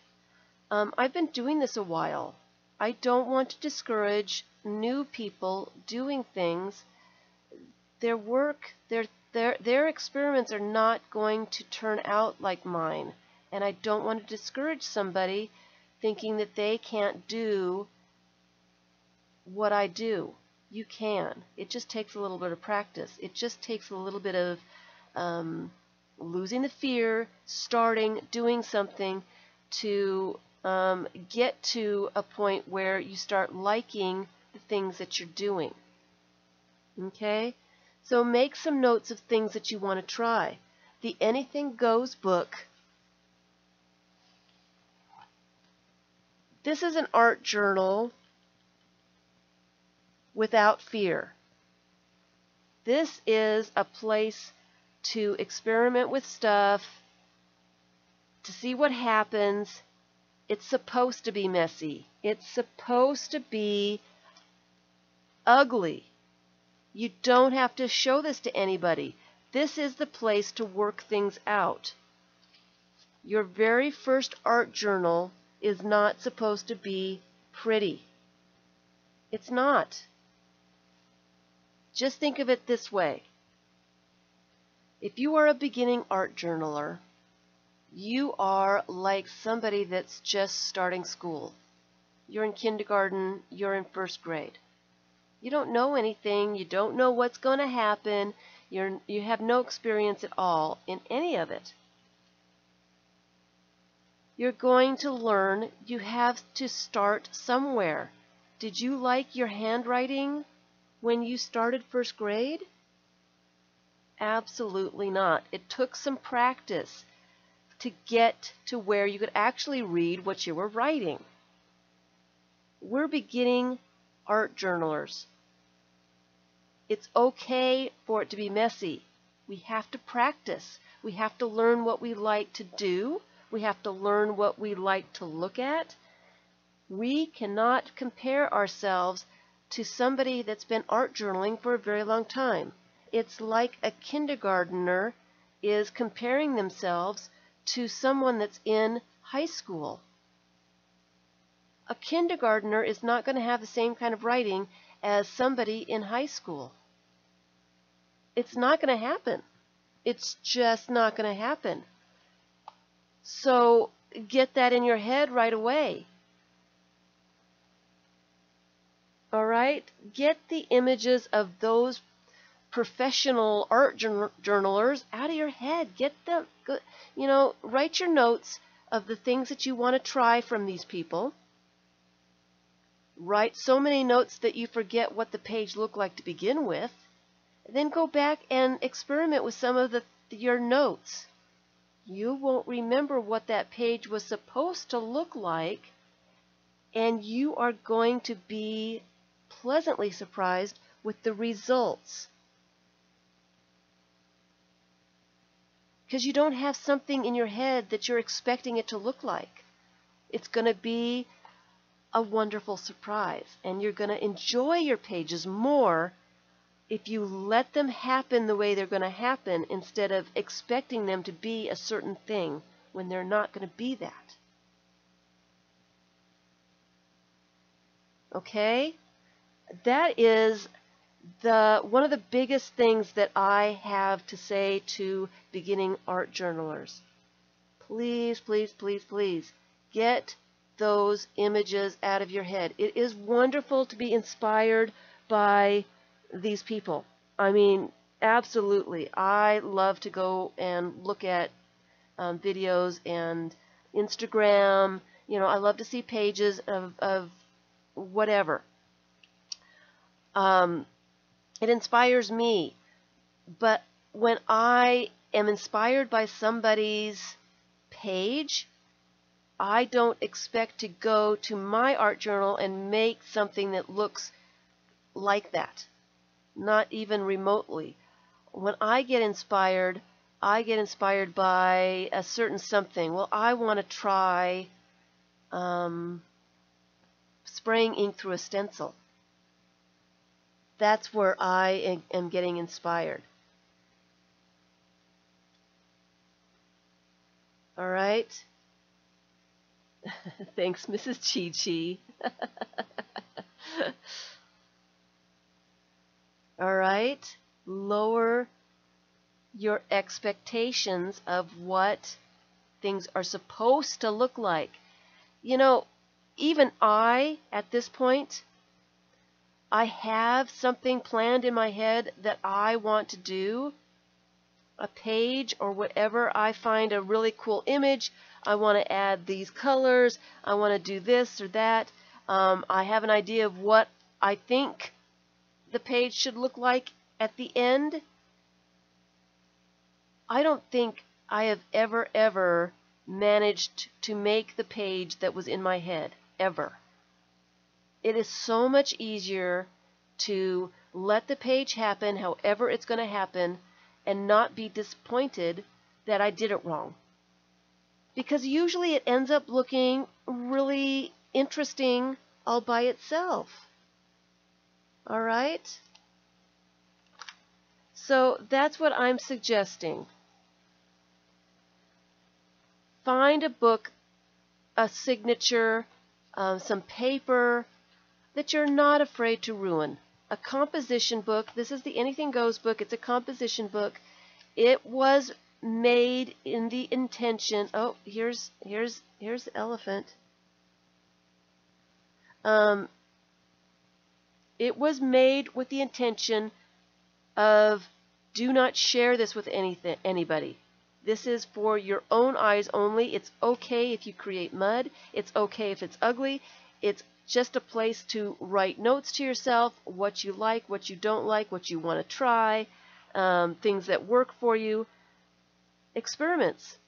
I've been doing this a while. I don't want to discourage new people doing things. Their work, their experiments are not going to turn out like mine. And I don't want to discourage somebody thinking that they can't do what I do. You can. It just takes a little bit of practice. It just takes a little bit of losing the fear, starting, doing something to get to a point where you start liking the things that you're doing. Okay? So make some notes of things that you want to try. The Anything Goes book. This is an art journal without fear. This is a place to experiment with stuff, to see what happens. It's supposed to be messy. It's supposed to be ugly. You don't have to show this to anybody. This is the place to work things out. Your very first art journal is not supposed to be pretty. It's not. Just think of it this way. If you are a beginning art journaler, you are like somebody that's just starting school. You're in kindergarten, you're in first grade. You don't know anything, you don't know what's going to happen, you have no experience at all in any of it. You're going to learn, you have to start somewhere. Did you like your handwriting when you started first grade? Absolutely not. It took some practice to get to where you could actually read what you were writing. We're beginning art journalers. It's okay for it to be messy. We have to practice. We have to learn what we like to do. We have to learn what we like to look at. We cannot compare ourselves to somebody that's been art journaling for a very long time. It's like a kindergartner is comparing themselves to someone that's in high school. A kindergartner is not going to have the same kind of writing as somebody in high school. It's not going to happen. It's just not going to happen. So get that in your head right away. All right? Get the images of those professional art journalers out of your head. Get them, write your notes of the things that you want to try from these people. Write so many notes that you forget what the page looked like to begin with. Then go back and experiment with some of your notes. You won't remember what that page was supposed to look like, and you are going to be pleasantly surprised with the results. Because you don't have something in your head that you're expecting it to look like. It's going to be a wonderful surprise, and you're going to enjoy your pages more if you let them happen the way they're going to happen instead of expecting them to be a certain thing when they're not going to be that. Okay? That is one of the biggest things that I have to say to beginning art journalers. Please, please, please, please get those images out of your head. It is wonderful to be inspired by these people. I mean, absolutely. I love to go and look at videos and Instagram. I love to see pages of whatever. It inspires me. But when I am inspired by somebody's page, I don't expect to go to my art journal and make something that looks like that. Not even remotely. When I get inspired by a certain something. Well, I want to try spraying ink through a stencil. That's where I am getting inspired. All right. Thanks, Mrs. Chi Chi. All right. Lower your expectations of what things are supposed to look like. You know, even at this point, I have something planned in my head that I want to do, a page or whatever. I find a really cool image. I want to add these colors. I want to do this or that. I have an idea of what I think the page should look like at the end. I don't think I have ever managed to make the page that was in my head, ever. It is so much easier to let the page happen however it's going to happen and not be disappointed that I did it wrong. Because usually it ends up looking really interesting all by itself. All right? So that's what I'm suggesting. Find a book, a signature, some paper that you're not afraid to ruin. A composition book. This is the Anything Goes book. It's a composition book. It was made in the intention. Oh, here's the elephant. It was made with the intention of do not share this with anybody. This is for your own eyes only. It's okay if you create mud. It's okay if it's ugly. It's just a place to write notes to yourself, what you like, what you don't like, what you want to try, things that work for you. Experiments.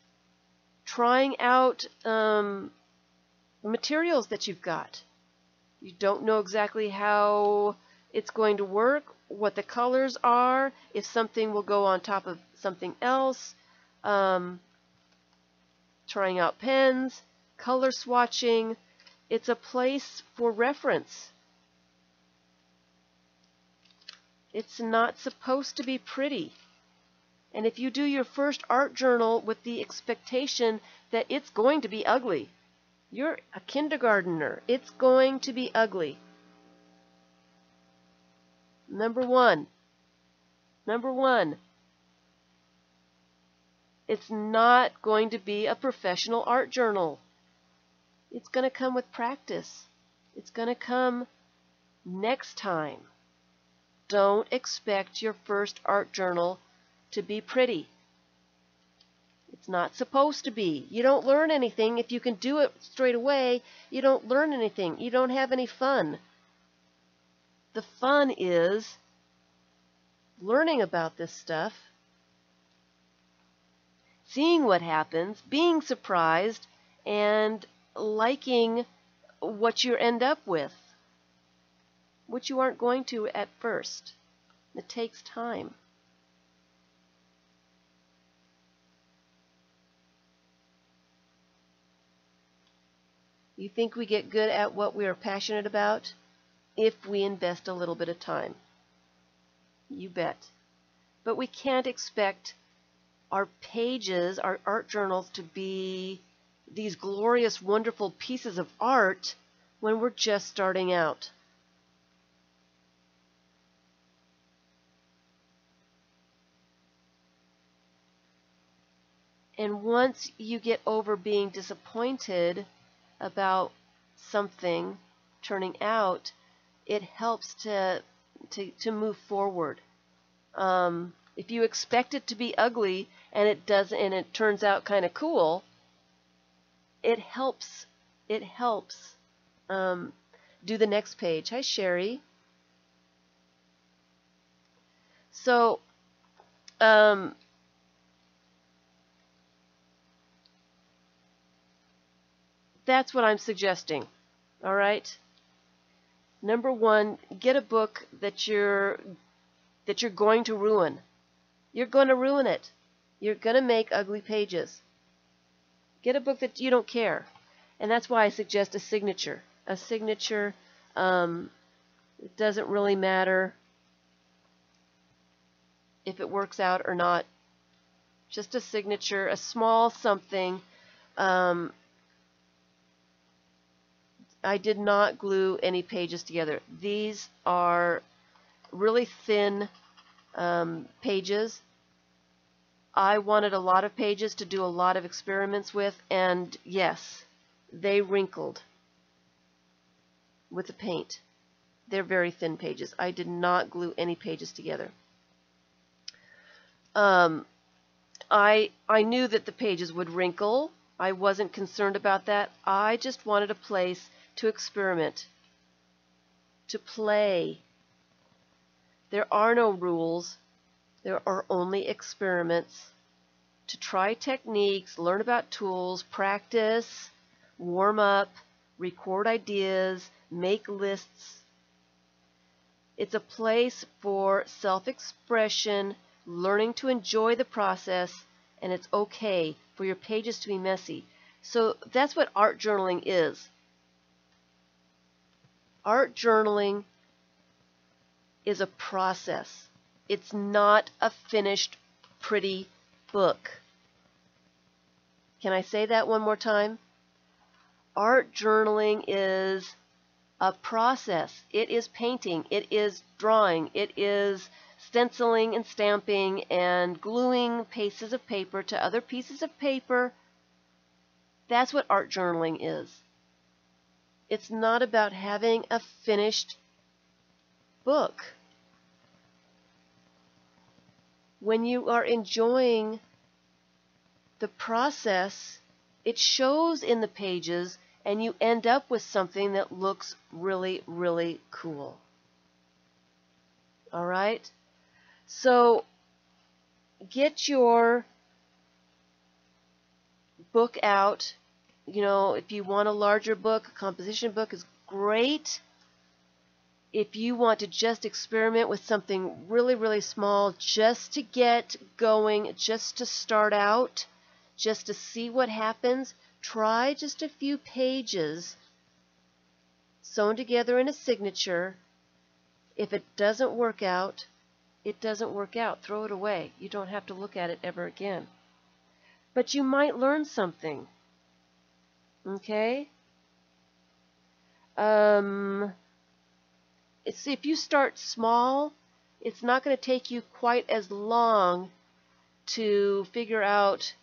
Trying out materials that you've got. You don't know exactly how it's going to work, what the colors are, if something will go on top of something else. Trying out pens, color swatching. It's a place for reference. It's not supposed to be pretty. And if you do your first art journal with the expectation that it's going to be ugly, you're a kindergartner. It's going to be ugly. Number one. It's not going to be a professional art journal. It's going to come with practice. It's going to come next time. Don't expect your first art journal to be pretty. It's not supposed to be. You don't learn anything. If you can do it straight away, you don't learn anything. You don't have any fun. The fun is learning about this stuff, seeing what happens, being surprised, and liking what you end up with, which you aren't going to at first. It takes time. You think we get good at what we are passionate about if we invest a little bit of time. You bet. But we can't expect our pages, our art journals, to be these glorious, wonderful pieces of art when we're just starting out. And once you get over being disappointed about something turning out, it helps to move forward. If you expect it to be ugly and it doesn't, and it turns out kind of cool, it helps. It helps. Do the next page. Hi, Sherry. So, that's what I'm suggesting. All right. Number one, get a book that you're going to ruin. You're going to ruin it. You're going to make ugly pages. Get a book that you don't care. And that's why I suggest a signature. A signature, it doesn't really matter if it works out or not. Just a signature, a small something I did not glue any pages together. These are really thin pages. I wanted a lot of pages to do a lot of experiments with, and yes, they wrinkled with the paint. They're very thin pages. I did not glue any pages together. I knew that the pages would wrinkle. I wasn't concerned about that. I just wanted a place to experiment, to play. There are no rules. There are only experiments, to try techniques, learn about tools, practice, warm up, record ideas, make lists. It's a place for self-expression, learning to enjoy the process, and it's okay for your pages to be messy. So that's what art journaling is. Art journaling is a process. It's not a finished, pretty book. Can I say that one more time? Art journaling is a process. It is painting. It is drawing. It is stenciling and stamping and gluing pieces of paper to other pieces of paper. That's what art journaling is. It's not about having a finished book. When you are enjoying the process, it shows in the pages, and you end up with something that looks really, really cool. All right? So get your book out. You know, if you want a larger book, a composition book is great. If you want to just experiment with something really, really small, just to get going, just to start out, just to see what happens, try just a few pages sewn together in a signature. If it doesn't work out, it doesn't work out. Throw it away. You don't have to look at it ever again. But you might learn something. Okay? If you start small, it's not going to take you quite as long to figure out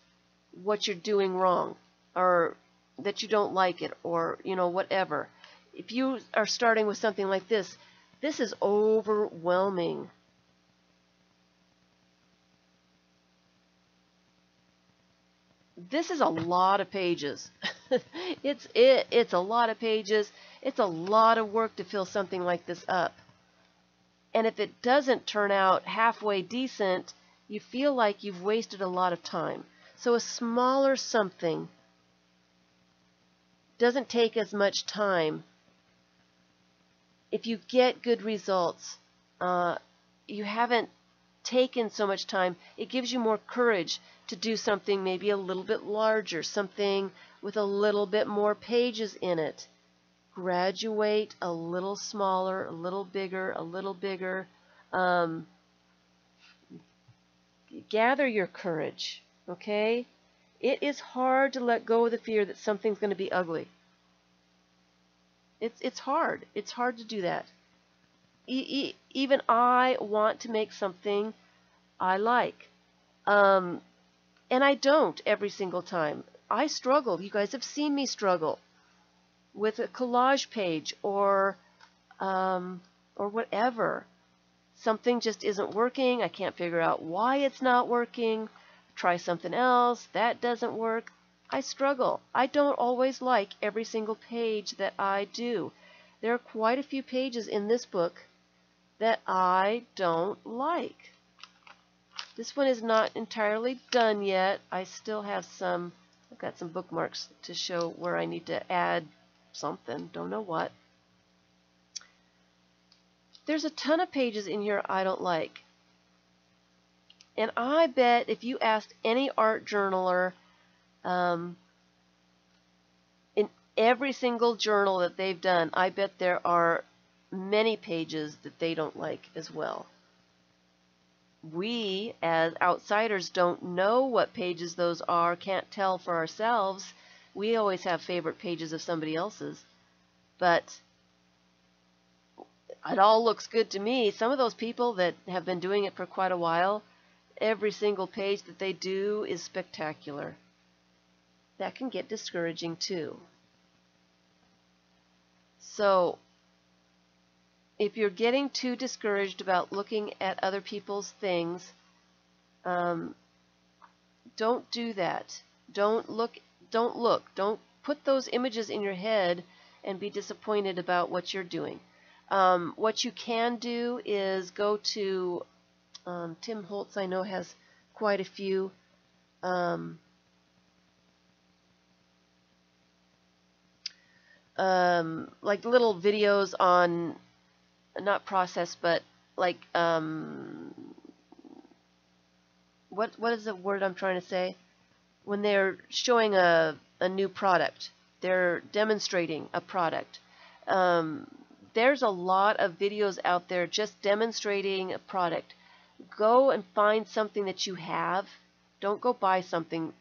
what you're doing wrong, or that you don't like it, or whatever. If you are starting with something like this is overwhelming. This is a lot of pages. It's a lot of pages. It's a lot of work to fill something like this up. And if it doesn't turn out halfway decent, you feel like you've wasted a lot of time. So a smaller something doesn't take as much time. If you get good results, you haven't taken so much time. It gives you more courage to do something maybe a little bit larger, something with a little bit more pages in it. Graduate a little smaller, a little bigger, a little bigger. Gather your courage, okay? It is hard to let go of the fear that something's going to be ugly. It's hard. It's hard to do that. Even I want to make something I like. And I don't every single time. I struggle. You guys have seen me struggle with a collage page or whatever. Something just isn't working. I can't figure out why it's not working. Try something else. That doesn't work. I struggle. I don't always like every single page that I do. There are quite a few pages in this book that I don't like. This one is not entirely done yet. I still have some, I've got some bookmarks to show where I need to add something. Don't know what. There's a ton of pages in here I don't like. And I bet if you asked any art journaler, in every single journal that they've done, I bet there are many pages that they don't like as well. We, as outsiders, don't know what pages those are, can't tell for ourselves, we always have favorite pages of somebody else's, but it all looks good to me. Some of those people that have been doing it for quite a while, every single page that they do is spectacular. That can get discouraging too. So if you're getting too discouraged about looking at other people's things, don't do that. Don't look. Don't put those images in your head and be disappointed about what you're doing. What you can do is go to Tim Holtz, I know, has quite a few. Like little videos on, not process, but like what is the word I'm trying to say? When they're showing a new product, they're demonstrating a product. There's a lot of videos out there just demonstrating a product. Go and find something that you have. Don't go buy something,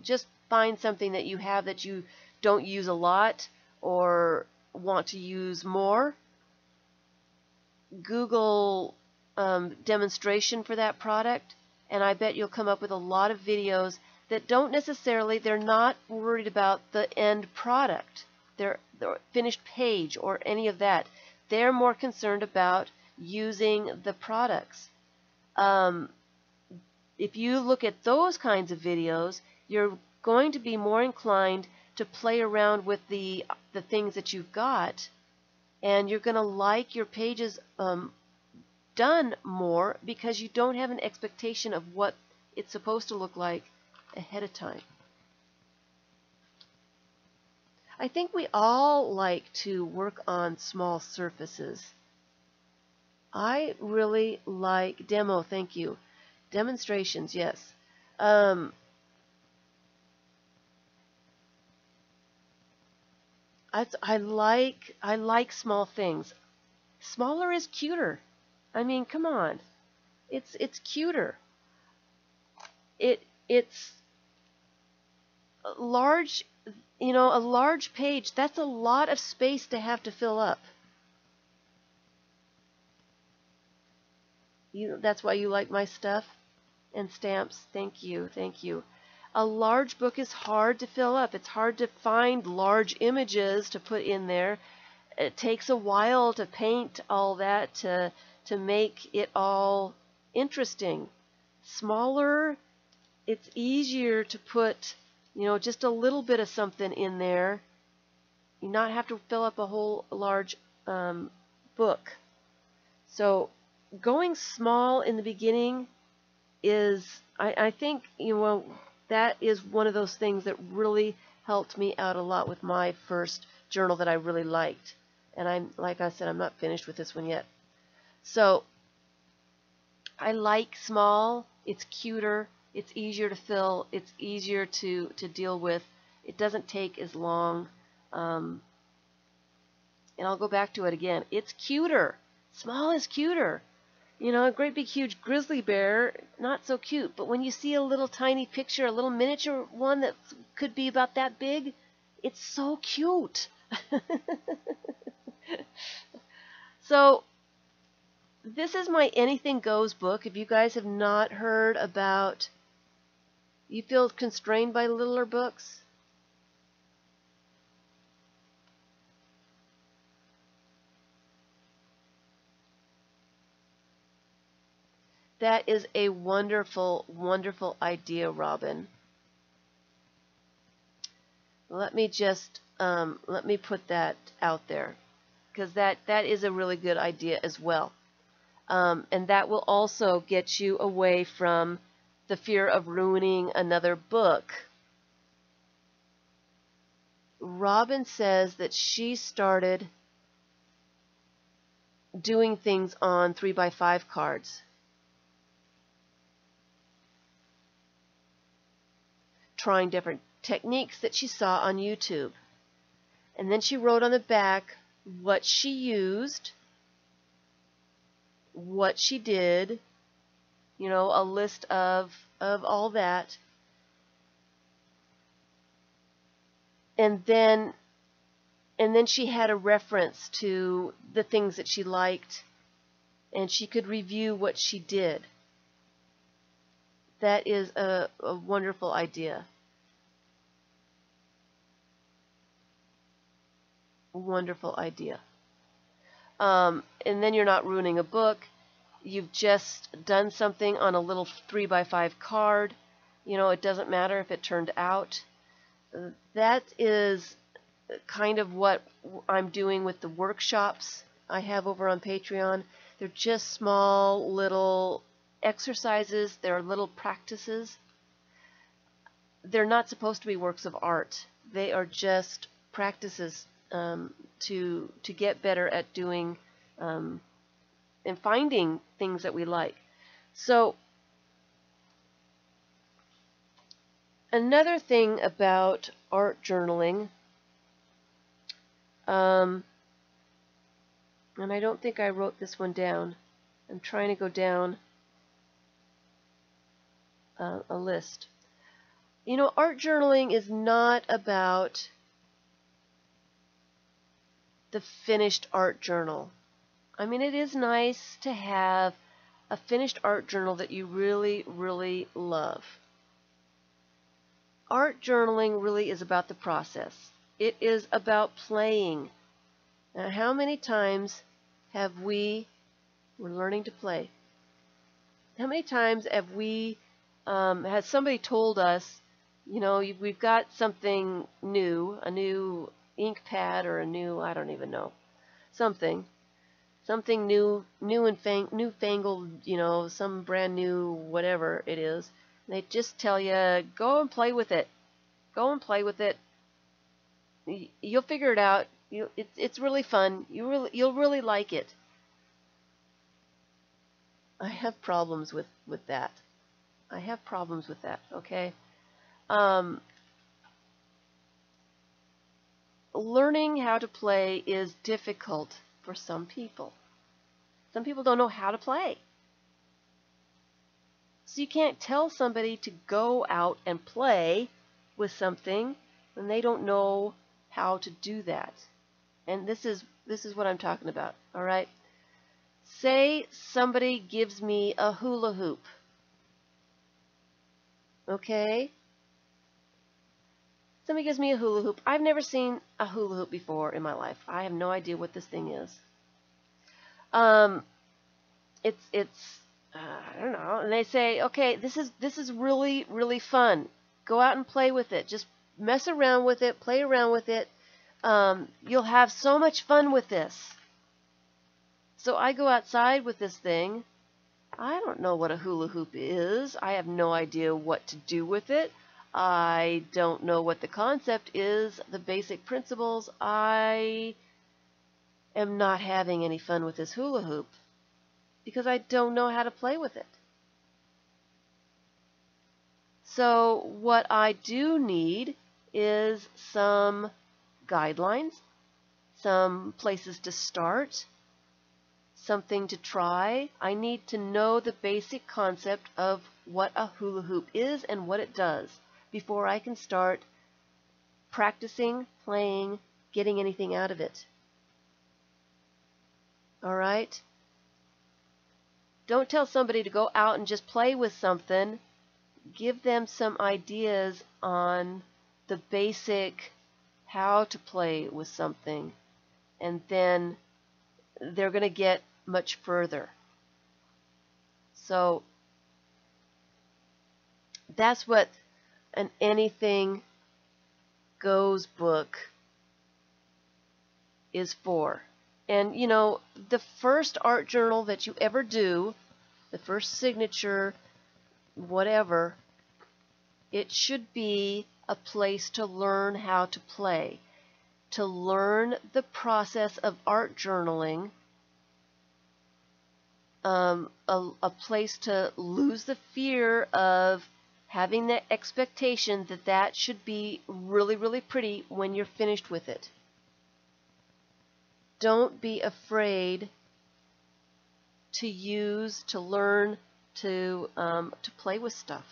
just find something that you have that you don't use a lot or want to use more. Google demonstration for that product, and I bet you'll come up with a lot of videos that don't necessarily, they're not worried about the end product, the finished page or any of that. They're more concerned about using the products. If you look at those kinds of videos, you're going to be more inclined to play around with the things that you've got, and you're going to like your pages done more because you don't have an expectation of what it's supposed to look like ahead of time. I think we all like to work on small surfaces. I really like thank you. Demonstrations, yes. I like small things. Smaller is cuter. I mean, come on. It's cuter. It's large, a large page, that's a lot of space to have to fill up. That's why you like my stuff and stamps. Thank you, thank you. A large book is hard to fill up. It's hard to find large images to put in there. It takes a while to paint all that to make it all interesting. Smaller, it's easier to put, just a little bit of something in there. You not have to fill up a whole large book. So going small in the beginning is, I think, that is one of those things that really helped me out a lot with my first journal that I really liked. And like I said, I'm not finished with this one yet. So I like small. It's cuter. It's easier to fill. It's easier to deal with. It doesn't take as long. And I'll go back to it again. It's cuter. Small is cuter. A great big huge grizzly bear, not so cute. But when you see a little tiny picture, a little miniature one that could be about that big, it's so cute. So this is my Anything Goes book. If you guys have not heard about, you feel constrained by littler books? That is a wonderful, wonderful idea, Robin. Let me just let me put that out there, because that is a really good idea as well. And that will also get you away from the fear of ruining another book. Robin says that she started doing things on 3x5 cards. Trying different techniques that she saw on YouTube. And then she wrote on the back what she used, what she did, a list of all that. and then she had a reference to the things that she liked, and she could review what she did. That is a wonderful idea. Wonderful idea. And then you're not ruining a book. You've just done something on a little 3x5 card. You know, it doesn't matter if it turned out. That is kind of what I'm doing with the workshops I have over on Patreon. They're just small little exercises. They're little practices. They're not supposed to be works of art. They are just practices to get better at doing and finding things that we like. So another thing about art journaling, and I don't think I wrote this one down. I'm trying to go down a list. You know, art journaling is not about the finished art journal. I mean, it is nice to have a finished art journal that you really, really love. Art journaling really is about the process. It is about playing. Now, how many times have we're learning to play. How many times have we, has somebody told us, you know, we've got something new, a new ink pad or a new, I don't even know, something newfangled, you know, some brand new whatever it is. And they just tell you, go and play with it. Go and play with it. You'll figure it out. It's really fun. You'll really like it. I have problems with that. I have problems with that, okay? Learning how to play is difficult for some people. Some people don't know how to play. So you can't tell somebody to go out and play with something when they don't know how to do that. And this is what I'm talking about, all right? Say somebody gives me a hula hoop. Okay? Somebody gives me a hula hoop. I've never seen a hula hoop before in my life. I have no idea what this thing is. It's I don't know. And they say, okay, this is really, really fun. Go out and play with it. Just mess around with it, play around with it. You'll have so much fun with this. So I go outside with this thing. I don't know what a hula hoop is. I have no idea what to do with it. I don't know what the concept is, the basic principles. I am not having any fun with this hula hoop because I don't know how to play with it. So what I do need is some guidelines, some places to start, something to try. I need to know the basic concept of what a hula hoop is and what it does before I can start practicing, playing, getting anything out of it. All right? Don't tell somebody to go out and just play with something. Give them some ideas on the basic how to play with something, and then they're going to get much further. So that's what an anything goes book is for. And you know, the first art journal that you ever do, the first signature, whatever, it should be a place to learn how to play, to learn the process of art journaling, a place to lose the fear of having the expectation that that should be really, really pretty when you're finished with it. Don't be afraid to learn to play with stuff.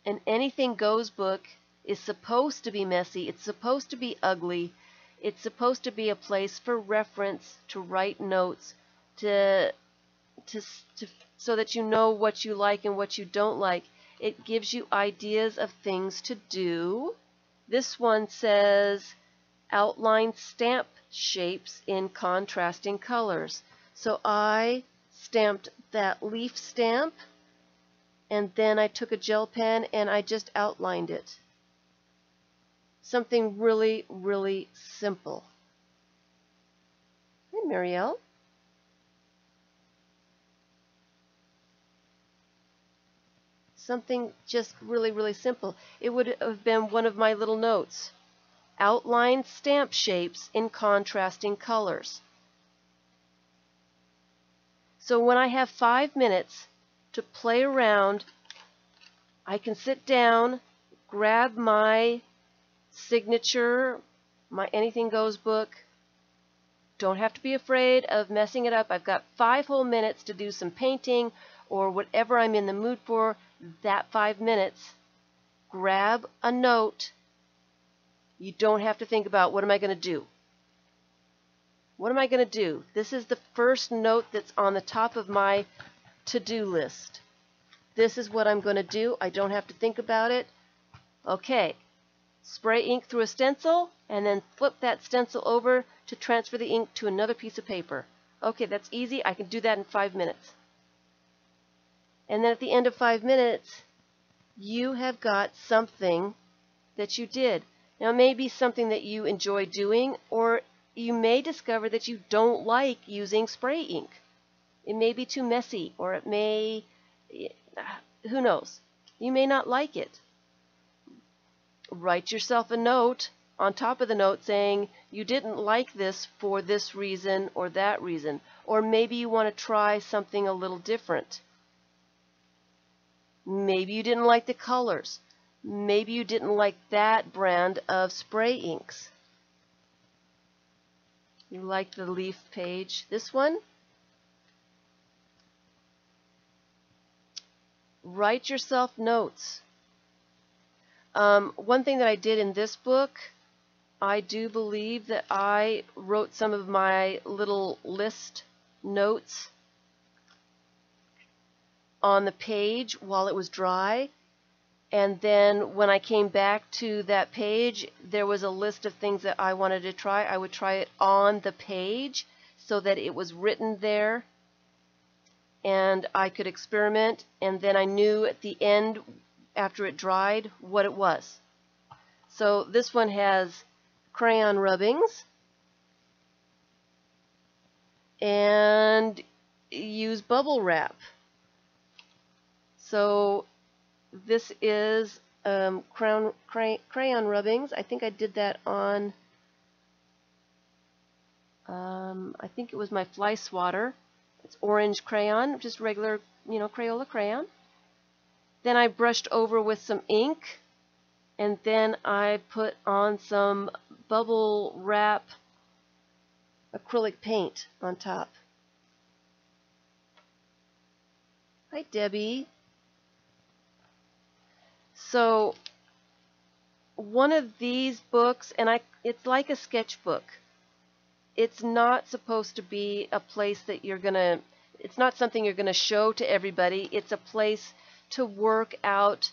An anything goes book is supposed to be messy. It's supposed to be ugly. It's supposed to be a place for reference, to write notes, to so that you know what you like and what you don't like. It gives you ideas of things to do. This one says outline stamp shapes in contrasting colors. So I stamped that leaf stamp, and then I took a gel pen and I just outlined it. Something really, really simple. Hey, Marielle. Something just really, really simple. It would have been one of my little notes. Outline stamp shapes in contrasting colors. So when I have 5 minutes to play around, I can sit down, grab my signature, my Anything Goes book. Don't have to be afraid of messing it up. I've got 5 whole minutes to do some painting or whatever I'm in the mood for. That 5 minutes, grab a note. You don't have to think about, what am I going to do? What am I going to do? This is the first note that's on the top of my to-do list. This is what I'm going to do. I don't have to think about it. Okay. Spray ink through a stencil and then flip that stencil over to transfer the ink to another piece of paper. Okay, that's easy. I can do that in 5 minutes. And then at the end of 5 minutes, you have got something that you did. Now, it may be something that you enjoy doing, or you may discover that you don't like using spray ink. It may be too messy, or it may, who knows? You may not like it. Write yourself a note on top of the note saying you didn't like this for this reason or that reason, or maybe you want to try something a little different. Maybe you didn't like the colors. Maybe you didn't like that brand of spray inks. You like the leaf page. This one? Write yourself notes. One thing that I did in this book, I do believe that I wrote some of my little list notes on the page while it was dry, and then when I came back to that page, there was a list of things that I wanted to try. I would try it on the page so that it was written there and I could experiment, and then I knew at the end after it dried what it was. So this one has crayon rubbings and use bubble wrap. So this is crayon rubbings. I think I did that on, I think it was my fly swatter. It's orange crayon, just regular, Crayola crayon. Then I brushed over with some ink, and then I put on some bubble wrap acrylic paint on top. Hi, Debbie. So one of these books, and it's like a sketchbook. It's not supposed to be a place that it's not something you're gonna show to everybody. It's a place to work out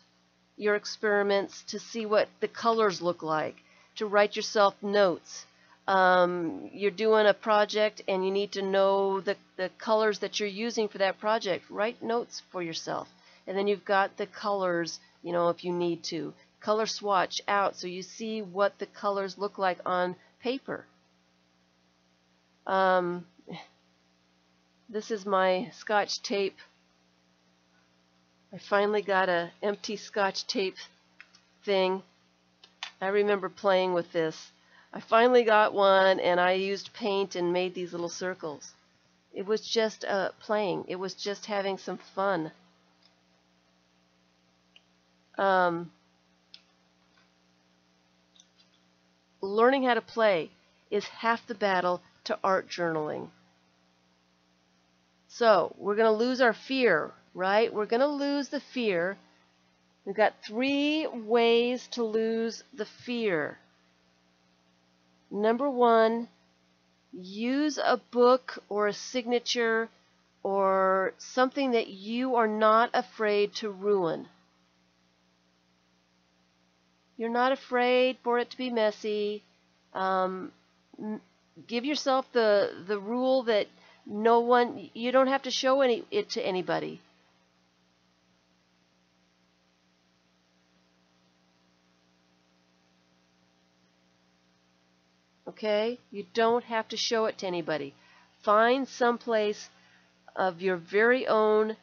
your experiments, to see what the colors look like, to write yourself notes. You're doing a project and you need to know the colors that you're using for that project. Write notes for yourself. And then you've got the colors, if you need to. Color swatch out so you see what the colors look like on paper. This is my Scotch tape. I finally got an empty Scotch tape thing. I remember playing with this. I finally got one, and I used paint and made these little circles. It was just playing. It was just having some fun. Learning how to play is half the battle to art journaling. So we're going to lose our fear, right? We're going to lose the fear We've got 3 ways to lose the fear. Number 1, use a book or a signature or something that you are not afraid to ruin. You're not afraid for it to be messy. Give yourself the rule that you don't have to show it to anybody. Okay? You don't have to show it to anybody. Find some place of your very own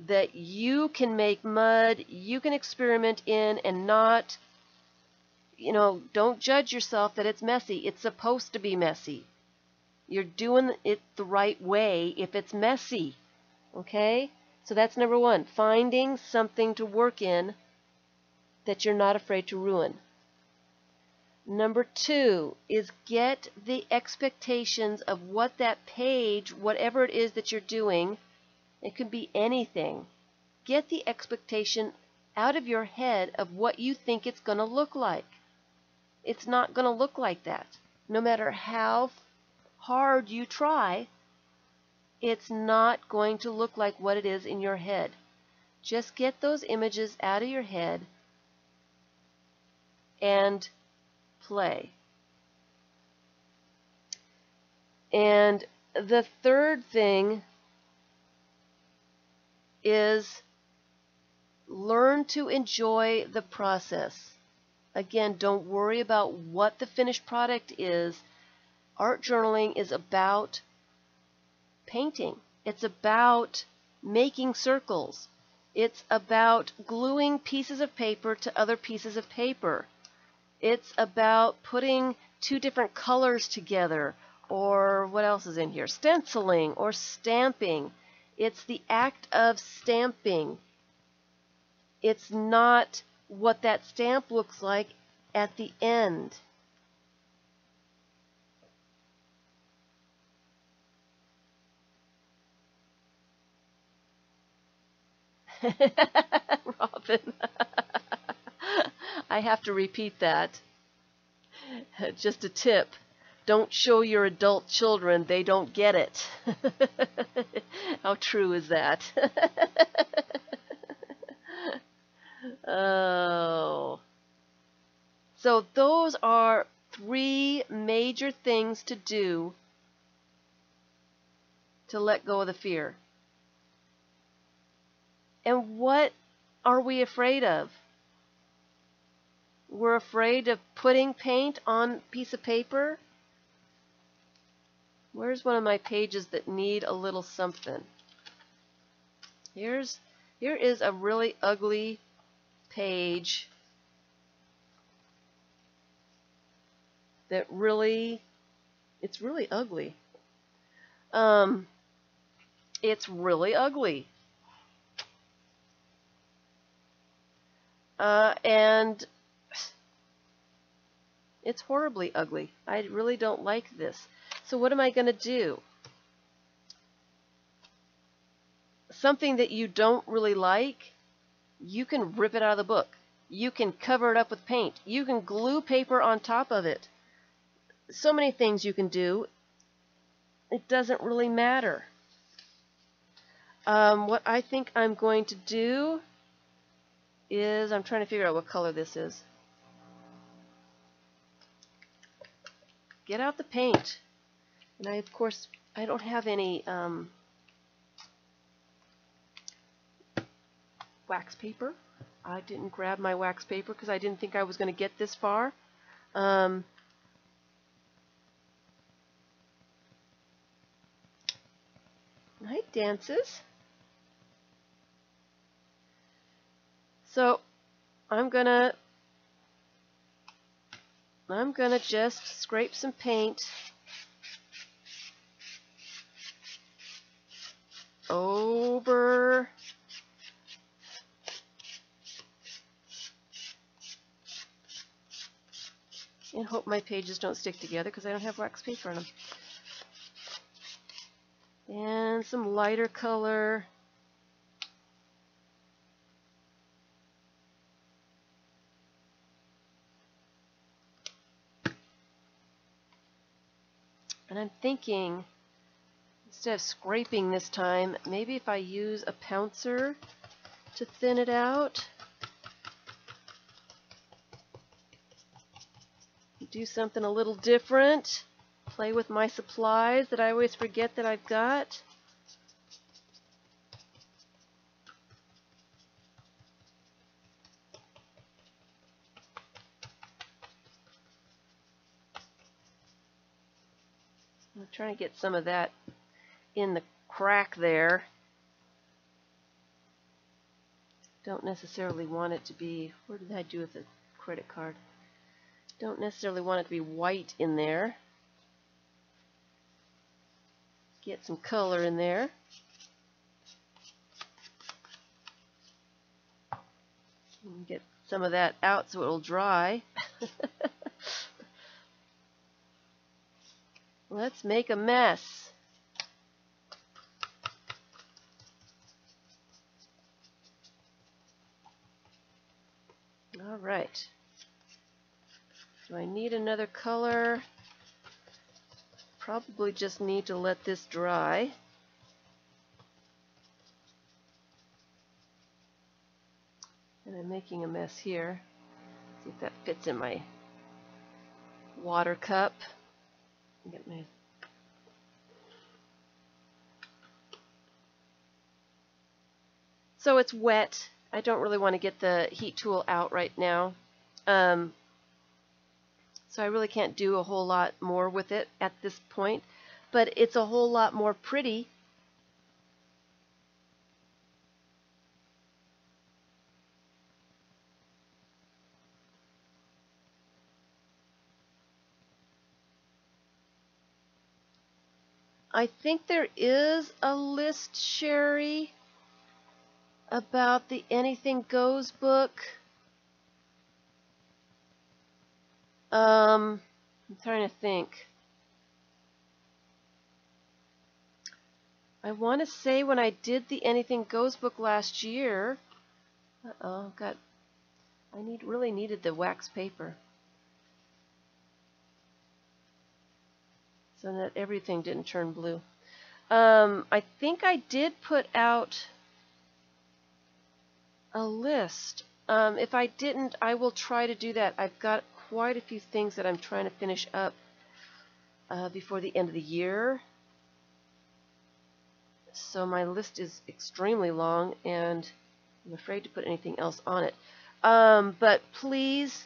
that you can make mud, you can experiment in, and not, don't judge yourself that it's messy. It's supposed to be messy. You're doing it the right way if it's messy. Okay? So that's number 1. Finding something to work in that you're not afraid to ruin. Number 2 is get the expectations of what that page, whatever it is that you're doing, it could be anything. Get the expectation out of your head of what you think it's going to look like. It's not going to look like that. No matter how hard you try, it's not going to look like what it is in your head. Just get those images out of your head and play. And the third thing is learn to enjoy the process. Again, don't worry about what the finished product is. Art journaling is about painting. It's about making circles. It's about gluing pieces of paper to other pieces of paper. It's about putting 2 different colors together, or what else is in here? Stenciling or stamping. It's the act of stamping. It's not what that stamp looks like at the end. Robin. I have to repeat that. Just a tip. Don't show your adult children. They don't get it. How true is that? Oh. So those are 3 major things to do to let go of the fear. And what are we afraid of? We're afraid of putting paint on a piece of paper. Where's one of my pages that need a little something? Here is a really ugly page that it's really ugly. It's really ugly. And it's horribly ugly. I really don't like this. So what am I going to do? Something that you don't really like, you can rip it out of the book. You can cover it up with paint. You can glue paper on top of it. So many things you can do. It doesn't really matter. What I think I'm going to do is, I'm trying to figure out what color this is. Get out the paint. And of course, I don't have any wax paper. I didn't grab my wax paper because I didn't think I was going to get this far. Night dances. So I'm gonna just scrape some paint over and hope my pages don't stick together because I don't have wax paper on them. And some lighter color. And I'm thinking, instead of scraping this time, maybe if I use a pouncer to thin it out. Do something a little different. Play with my supplies that I always forget that I've got. I'm trying to get some of that in the crack there. Don't necessarily want it to be, where did I do with the credit card? Don't necessarily want it to be white in there. Get some color in there. And get some of that out so it will dry. Let's make a mess. All right. Do I need another color? Probably just need to let this dry. And I'm making a mess here. See if that fits in my water cup. Get my So it's wet. I don't really want to get the heat tool out right now. So I really can't do a whole lot more with it at this point. But it's a whole lot more pretty. I think there is a list, Sherry, about the Anything Goes book. I'm trying to think. I want to say when I did the Anything Goes book last year, I really needed the wax paper so that everything didn't turn blue. I think I did put out a list. If I didn't, I will try to do that. I've got quite a few things that I'm trying to finish up before the end of the year. So my list is extremely long, and I'm afraid to put anything else on it. But please,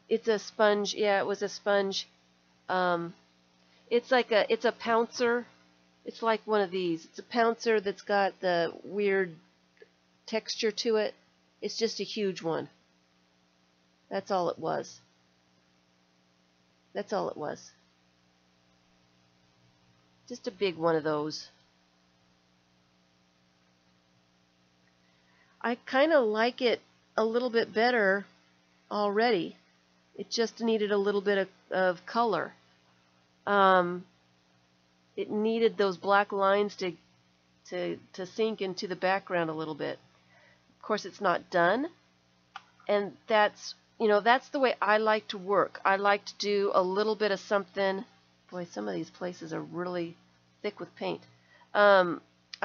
it's a sponge. Yeah, it was a sponge. It's a pouncer. It's like one of these. It's a pouncer that's got the weird texture to it. It's just a huge one. That's all it was. That's all it was. Just a big one of those. I kind of like it a little bit better already. It just needed a little bit of color. It needed those black lines to sink into the background a little bit. Of course, it's not done, and that's the way I like to work. I like to do a little bit of something. Boy, some of these places are really thick with paint. I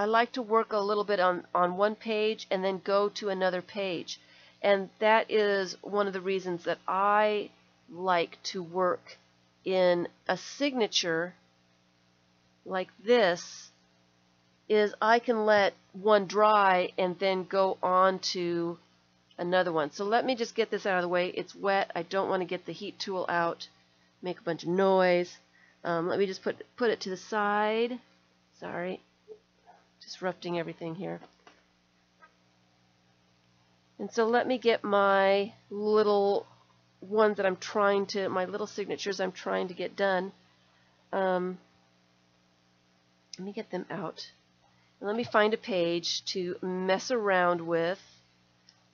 like to work a little bit on one page and then go to another page, and that is one of the reasons that I like to work in a signature like this. Is I can let one dry and then go on to another one. So let me just get this out of the way. It's wet. I don't want to get the heat tool out, make a bunch of noise. Let me just put it to the side. Sorry, disrupting everything here. And so let me get my little ones that I'm trying to, my little signatures I'm trying to get done. Let me get them out. And let me find a page to mess around with.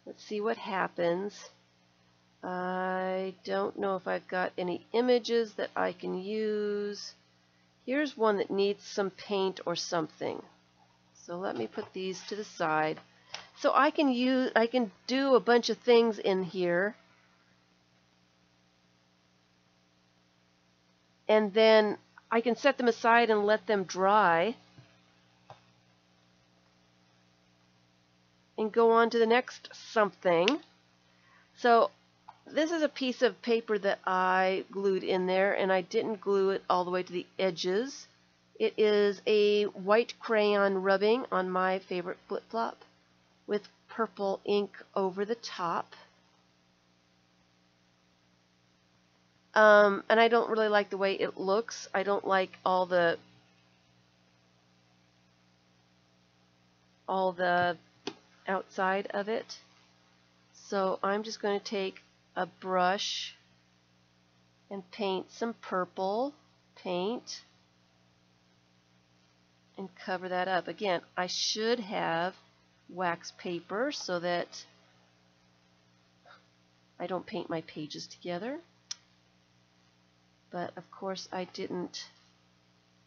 Let's see what happens. I don't know if I've got any images that I can use. Here's one that needs some paint or something. So let me put these to the side. So I can do a bunch of things in here. and then I can set them aside and let them dry and go on to the next something. So this is a piece of paper that I glued in there, and I didn't glue it all the way to the edges. It is a white crayon rubbing on my favorite flip-flop with purple ink over the top. And I don't really like the way it looks. I don't like all the outside of it. So I'm just going to take a brush and paint some purple paint and cover that up. Again, I should have wax paper so that I don't paint my pages together. But of course I didn't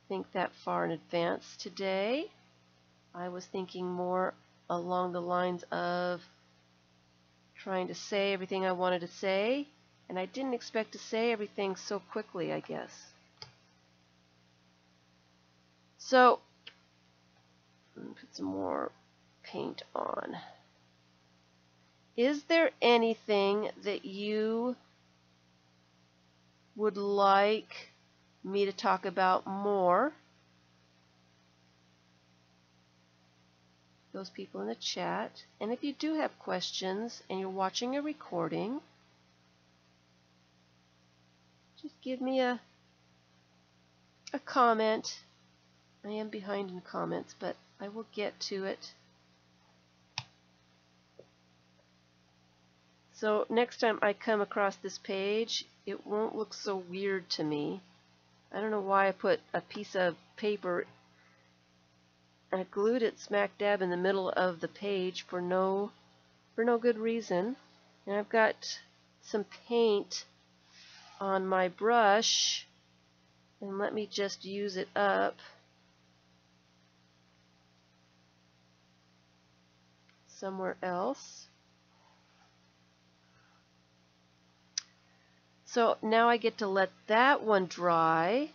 think that far in advance today. I was thinking more along the lines of trying to say everything I wanted to say, and I didn't expect to say everything so quickly, I guess. So, put some more paint on. Is there anything that you would like me to talk about more? Those people in the chat. And if you do have questions and you're watching a recording, just give me a comment. I am behind in comments, but I will get to it. So next time I come across this page, it won't look so weird to me. I don't know why I put a piece of paper and I glued it smack dab in the middle of the page for no good reason. And I've got some paint on my brush, and let me just use it up. Somewhere else. So now I get to let that one dry,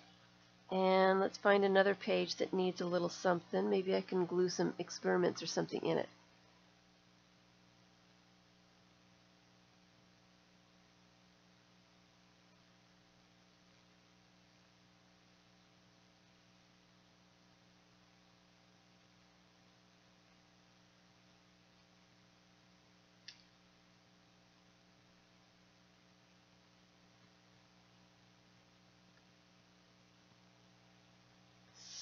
and let's find another page that needs a little something. Maybe I can glue some experiments or something in it.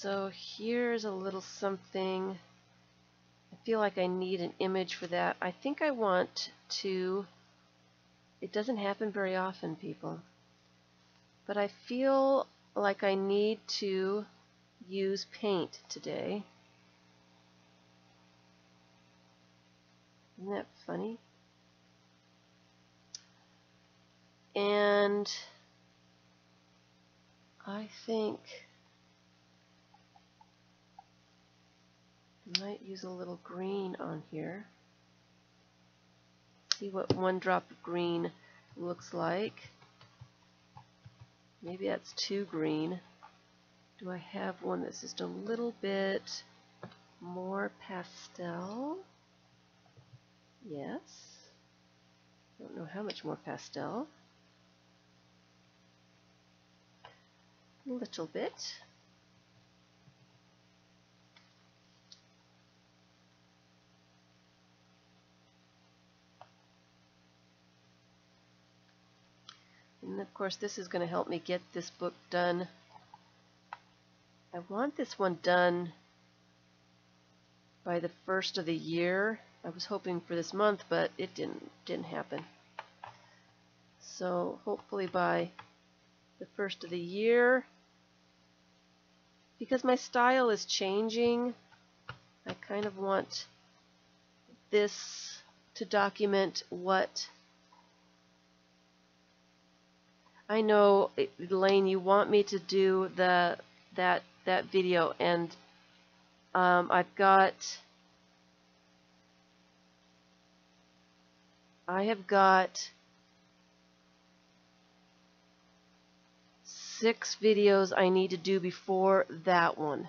So here's a little something. I feel like I need an image for that. I think I want to, it doesn't happen very often, people, but I feel like I need to use paint today. Isn't that funny? And I think I might use a little green on here. See what one drop of green looks like. Maybe that's too green. Do I have one that's just a little bit more pastel? Yes. Don't know how much more pastel. A little bit. And of course this is going to help me get this book done. I want this one done by the first of the year. I was hoping for this month, but it didn't happen. So hopefully by the first of the year, because my style is changing, I kind of want this to document what I know. Elaine, you want me to do that video, and I have got 6 videos I need to do before that one,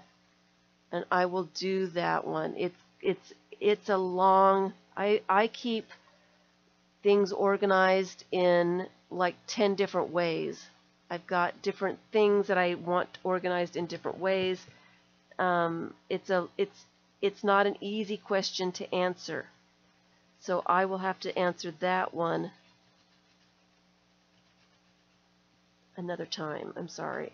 and I will do that one. It's a long. I keep things organized in like 10 different ways. I've got different things that I want organized in different ways. It's not an easy question to answer, so I will have to answer that one another time. I'm sorry.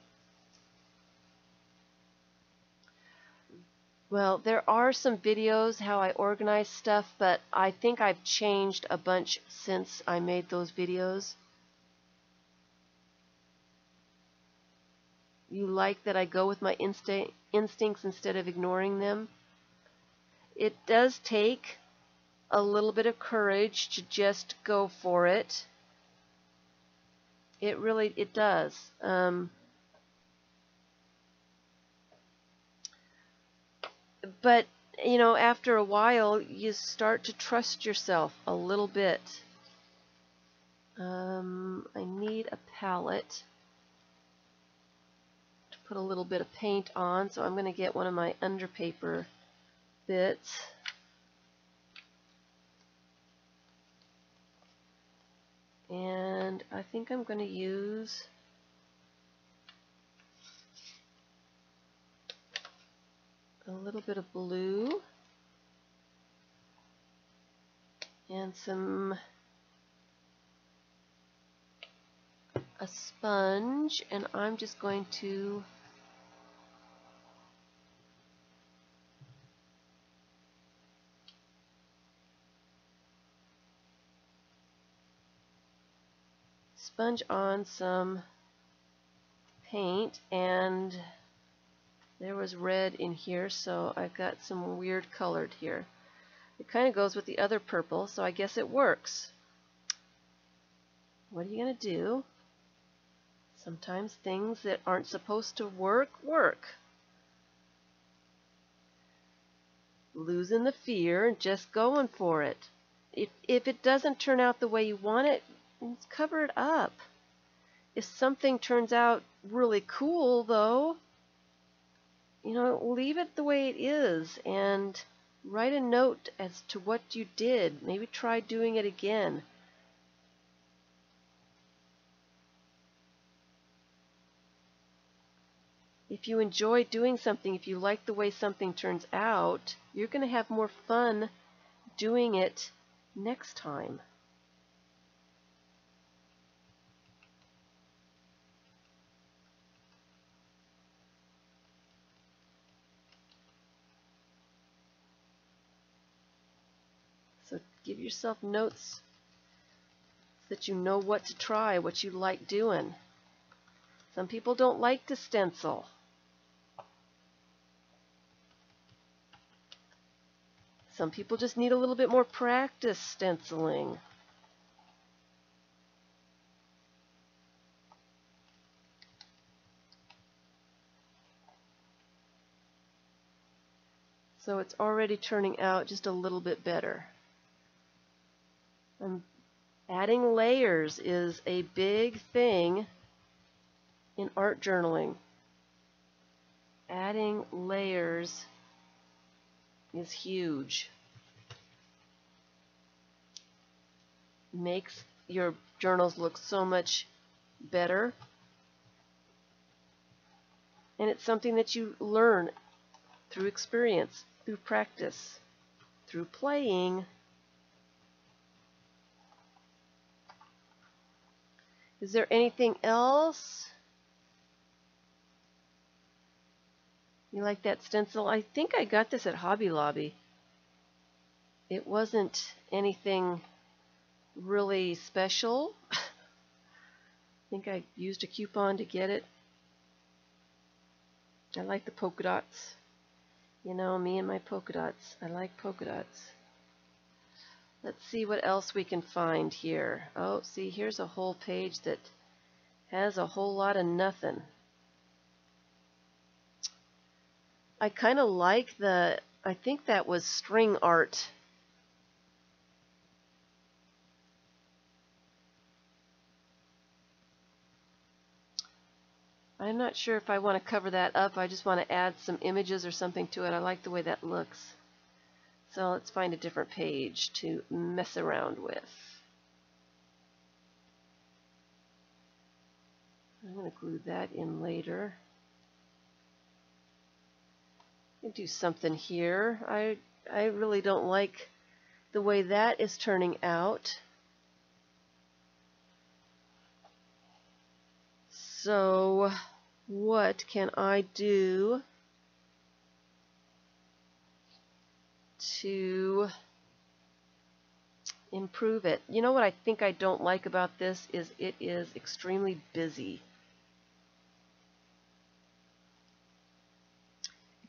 Well, there are some videos how I organize stuff, but I think I've changed a bunch since I made those videos. You like that I go with my instincts instead of ignoring them? It does take a little bit of courage to just go for it. It does. But, you know, after a while, you start to trust yourself a little bit. I need a palette to put a little bit of paint on, so I'm going to get one of my underpaper bits. And I think I'm going to use a little bit of blue and a sponge, and I'm just going to sponge on some paint, and there was red in here, so I've got some weird colored here. It kind of goes with the other purple, so I guess it works. What are you going to do? Sometimes things that aren't supposed to work, work. Losing the fear and just going for it. If it doesn't turn out the way you want it, cover it up. If something turns out really cool, though, you know, leave it the way it is and write a note as to what you did. Maybe try doing it again. If you enjoy doing something, if you like the way something turns out, you're going to have more fun doing it next time. So give yourself notes so that you know what to try, what you like doing. Some people don't like to stencil. Some people just need a little bit more practice stenciling. So it's already turning out just a little bit better. Adding layers is a big thing in art journaling. Adding layers is huge. Makes your journals look so much better. And it's something that you learn through experience, through practice, through playing. Is there anything else? You like that stencil? I think I got this at Hobby Lobby. It wasn't anything really special. I think I used a coupon to get it. I like the polka dots. You know, me and my polka dots. I like polka dots. Let's see what else we can find here. Oh, see, here's a whole page that has a whole lot of nothing. I kind of like I think that was string art. I'm not sure if I want to cover that up. I just want to add some images or something to it. I like the way that looks. So let's find a different page to mess around with. I'm going to glue that in later. I do something here. I really don't like the way that is turning out. So what can I do to improve it? You know what I think I don't like about this is it is extremely busy.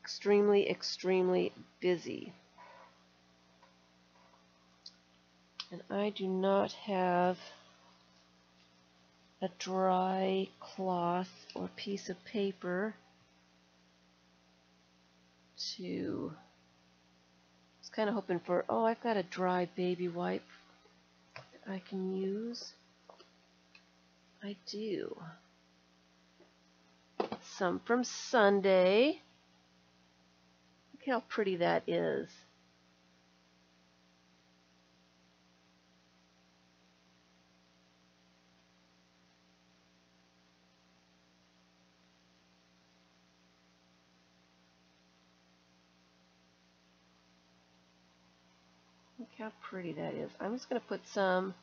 Extremely busy. And I do not have a dry cloth or piece of paper to... I was kind of hoping for, oh, I've got a dry baby wipe that I can use. I do. Some from Sunday. Look how pretty that is. Look how pretty that is. I'm just going to put a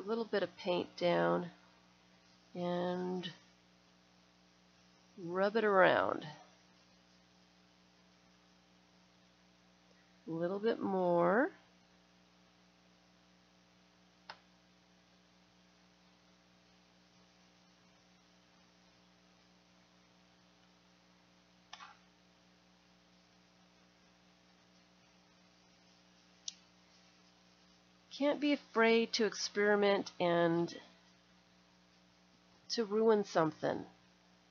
little bit of paint down and rub it around. A little bit more. Can't be afraid to experiment and to ruin something.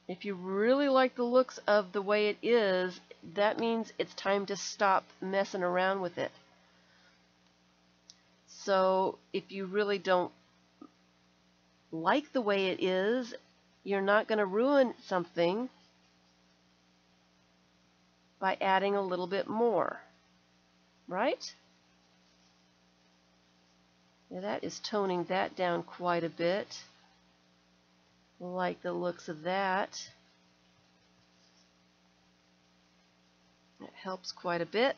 If you really like the looks of the way it is, that means it's time to stop messing around with it. So if you really don't like the way it is, you're not going to ruin something by adding a little bit more, right? Now that is toning that down quite a bit. Like the looks of that. It helps quite a bit.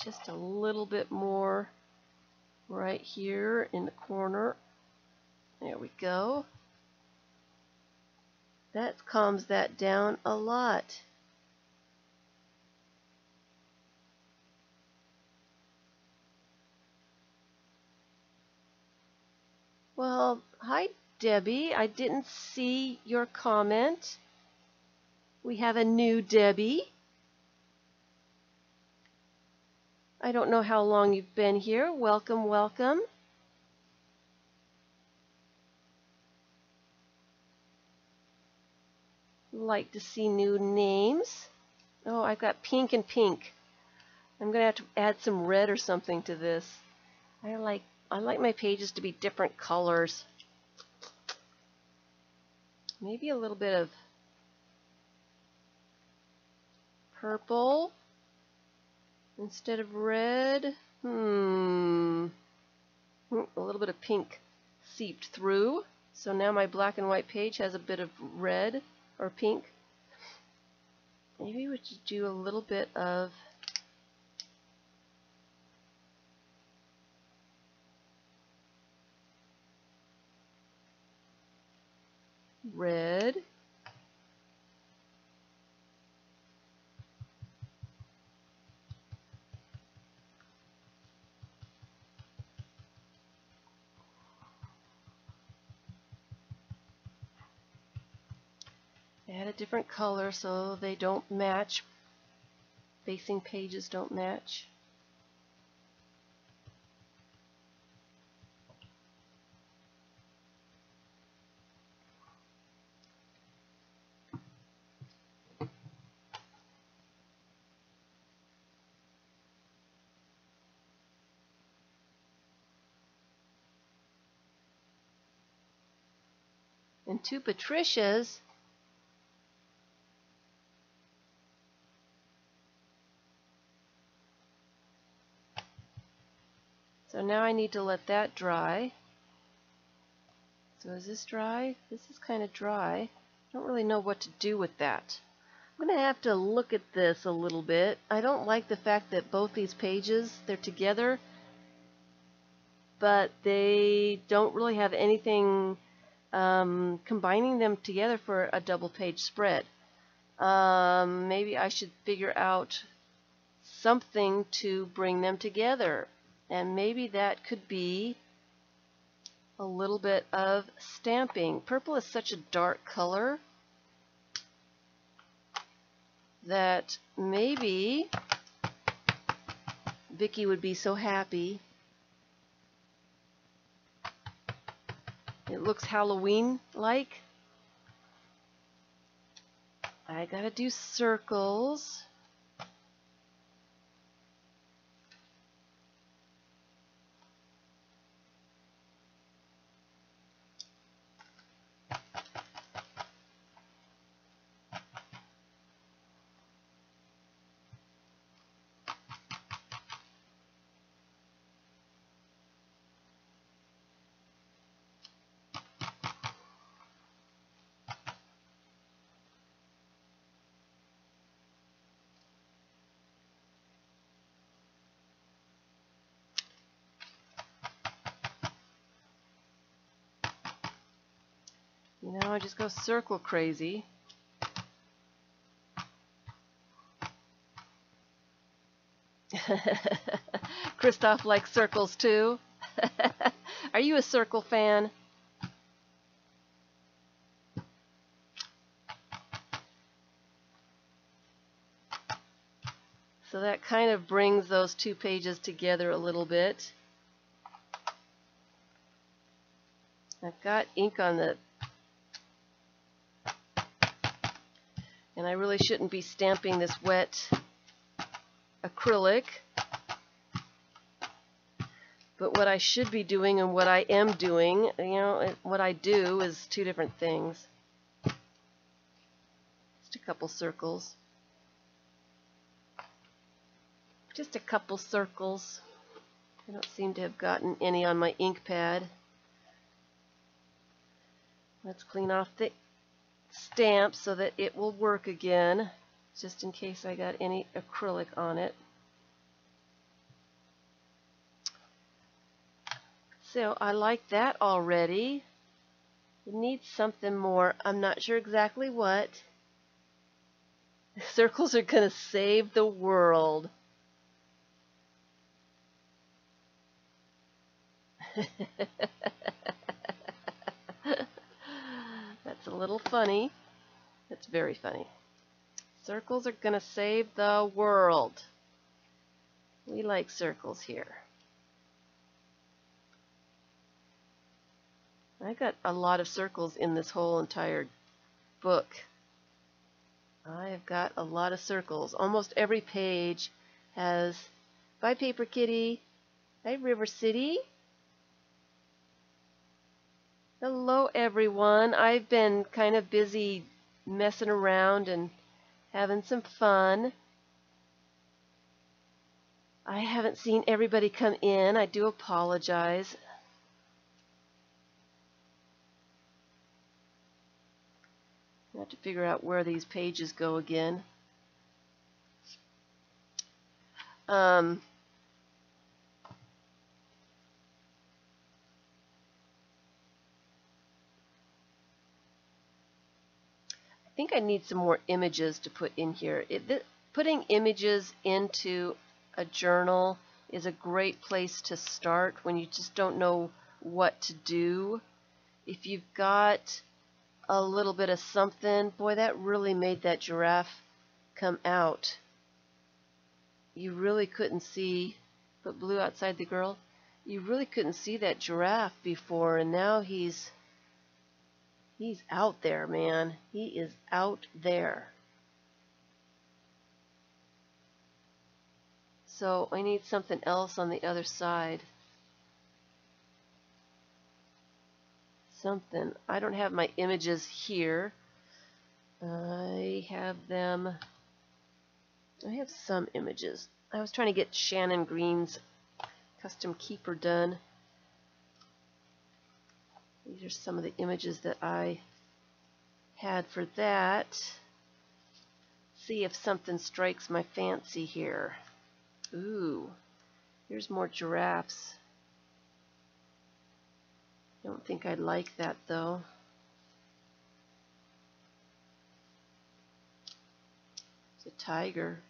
Just a little bit more right here in the corner. There we go. That calms that down a lot. Well, hi Debbie. I didn't see your comment. We have a new Debbie. I don't know how long you've been here. Welcome, welcome. Like to see new names. Oh, I've got pink and pink. I'm going to have to add some red or something to this. I like my pages to be different colors. Maybe a little bit of purple instead of red. A little bit of pink seeped through. So now my black and white page has a bit of red or pink. Maybe we should do a little bit of red. Add a different color so they don't match. Facing pages don't match. and 2 Patricias. So now I need to let that dry. So is this dry? This is kind of dry. I don't really know what to do with that. I'm going to have to look at this a little bit. I don't like the fact that both these pages, they're together, but they don't really have anything combining them together for a double page spread. Maybe I should figure out something to bring them together. And maybe that could be a little bit of stamping. Purple is such a dark color that maybe Vicky would be so happy. It looks Halloween-like. I gotta do circles. You know, I just go circle crazy. Christoph likes circles too. Are you a circle fan? So that kind of brings those 2 pages together a little bit. I've got ink on the, and I really shouldn't be stamping this wet acrylic. But what I should be doing and what I am doing, you know, what I do is 2 different things. Just a couple circles. Just a couple circles. I don't seem to have gotten any on my ink pad. Let's clean off the stamp so that it will work again, just in case I got any acrylic on it. So I like that already. It needs something more. I'm not sure exactly what. Circles are going to save the world. That's a little funny. That's very funny. Circles are going to save the world. We like circles here. I got a lot of circles in this whole entire book. I have got a lot of circles. Almost every page has, bye Paper Kitty, bye River City. Hello everyone. I've been kind of busy messing around and having some fun. I haven't seen everybody come in. I do apologize. I have to figure out where these pages go again. I think I need some more images to put in here. Putting images into a journal is a great place to start when you just don't know what to do. If you've got a little bit of something, boy, that really made that giraffe come out. You really couldn't see, put blue outside the girl, you really couldn't see that giraffe before, and now he's out there, man. He is out there. So I need something else on the other side. something. I don't have my images here. I have them. I have some images. I was trying to get Shannon Green's custom keeper done. These are some of the images that I had for that. See if something strikes my fancy here. Ooh, here's more giraffes. Don't think I'd like that though. It's a tiger.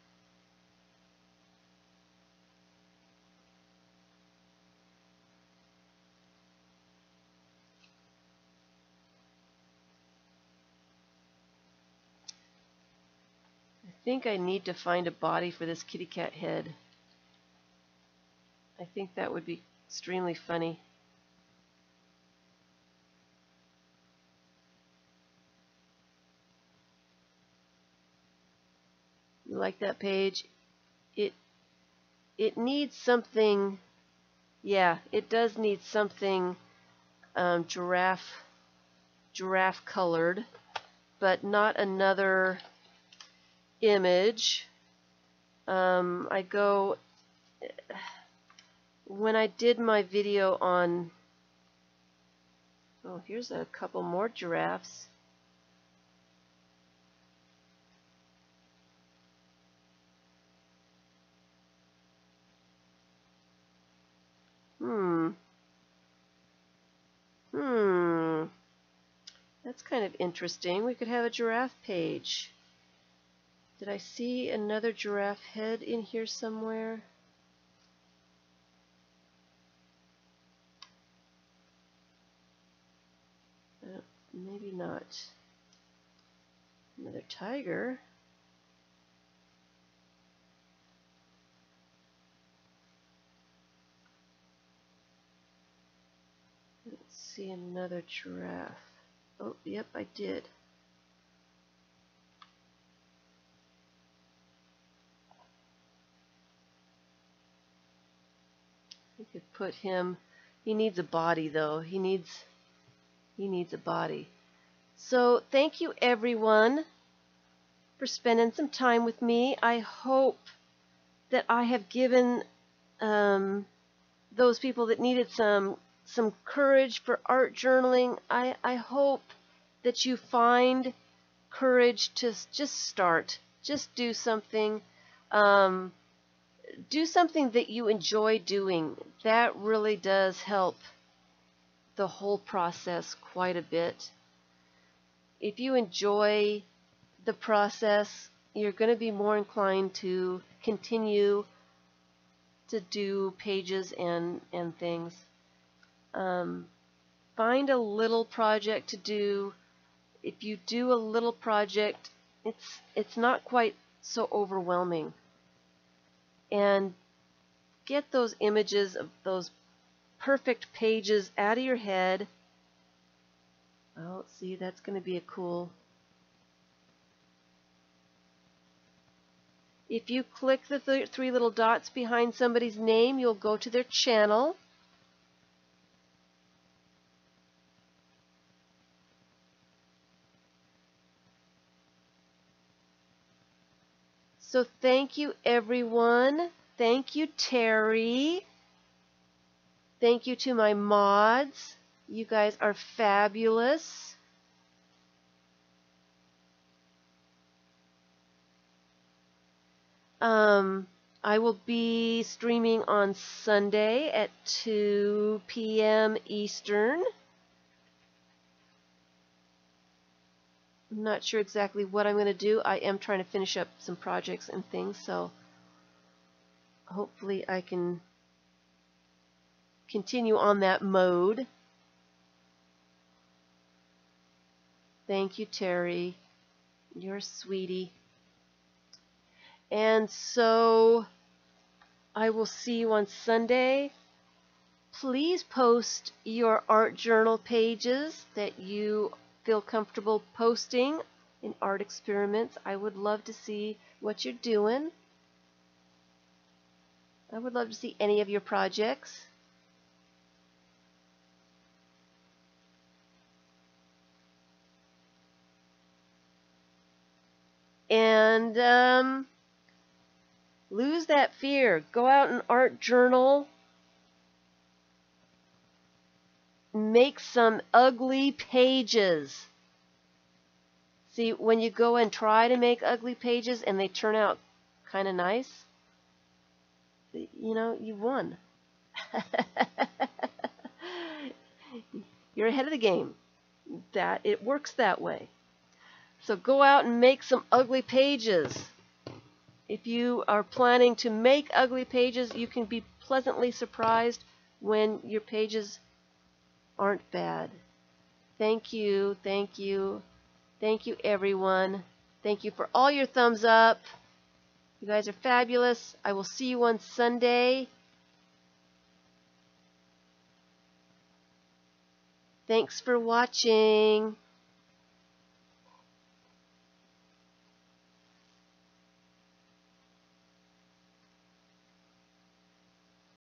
I think I need to find a body for this kitty cat head. I think that would be extremely funny. You like that page? It needs something. Yeah, it does need something giraffe colored, but not another image. I go when I did my video on. Oh, here's a couple more giraffes. That's kind of interesting. We could have a giraffe page. Did I see another giraffe head in here somewhere? Maybe not. Another tiger. Let's see another giraffe. Oh, yep, I did. We could put him. He needs a body, though. He needs a body. So thank you, everyone, for spending some time with me. I hope that I have given those people that needed some courage for art journaling. I hope that you find courage to just start. Just do something. Do something that you enjoy doing. That really does help the whole process quite a bit. If you enjoy the process, you're going to be more inclined to continue to do pages and things. Find a little project to do. If you do a little project, it's not quite so overwhelming. And get those images of those perfect pages out of your head. Oh, see, that's going to be a cool. If you click the three little dots behind somebody's name, you'll go to their channel. So thank you, everyone. Thank you, Terry. Thank you to my mods. You guys are fabulous. I will be streaming on Sunday at 2 p.m. Eastern. I'm not sure exactly what I'm going to do. I am trying to finish up some projects and things, so hopefully I can continue on that mode. Thank you, Terry. You're a sweetie. And so I will see you on Sunday. Please post your art journal pages that you feel comfortable posting in Art Experiments. I would love to see what you're doing. I would love to see any of your projects. And lose that fear. Go out and art journal. Make some ugly pages. See, when you go and try to make ugly pages and they turn out kind of nice, you know, you won. You're ahead of the game. That it works that way. So go out and make some ugly pages. If you are planning to make ugly pages, you can be pleasantly surprised when your pages aren't bad. Thank you, thank you, thank you everyone. Thank you for all your thumbs up. You guys are fabulous. I will see you on Sunday. Thanks for watching.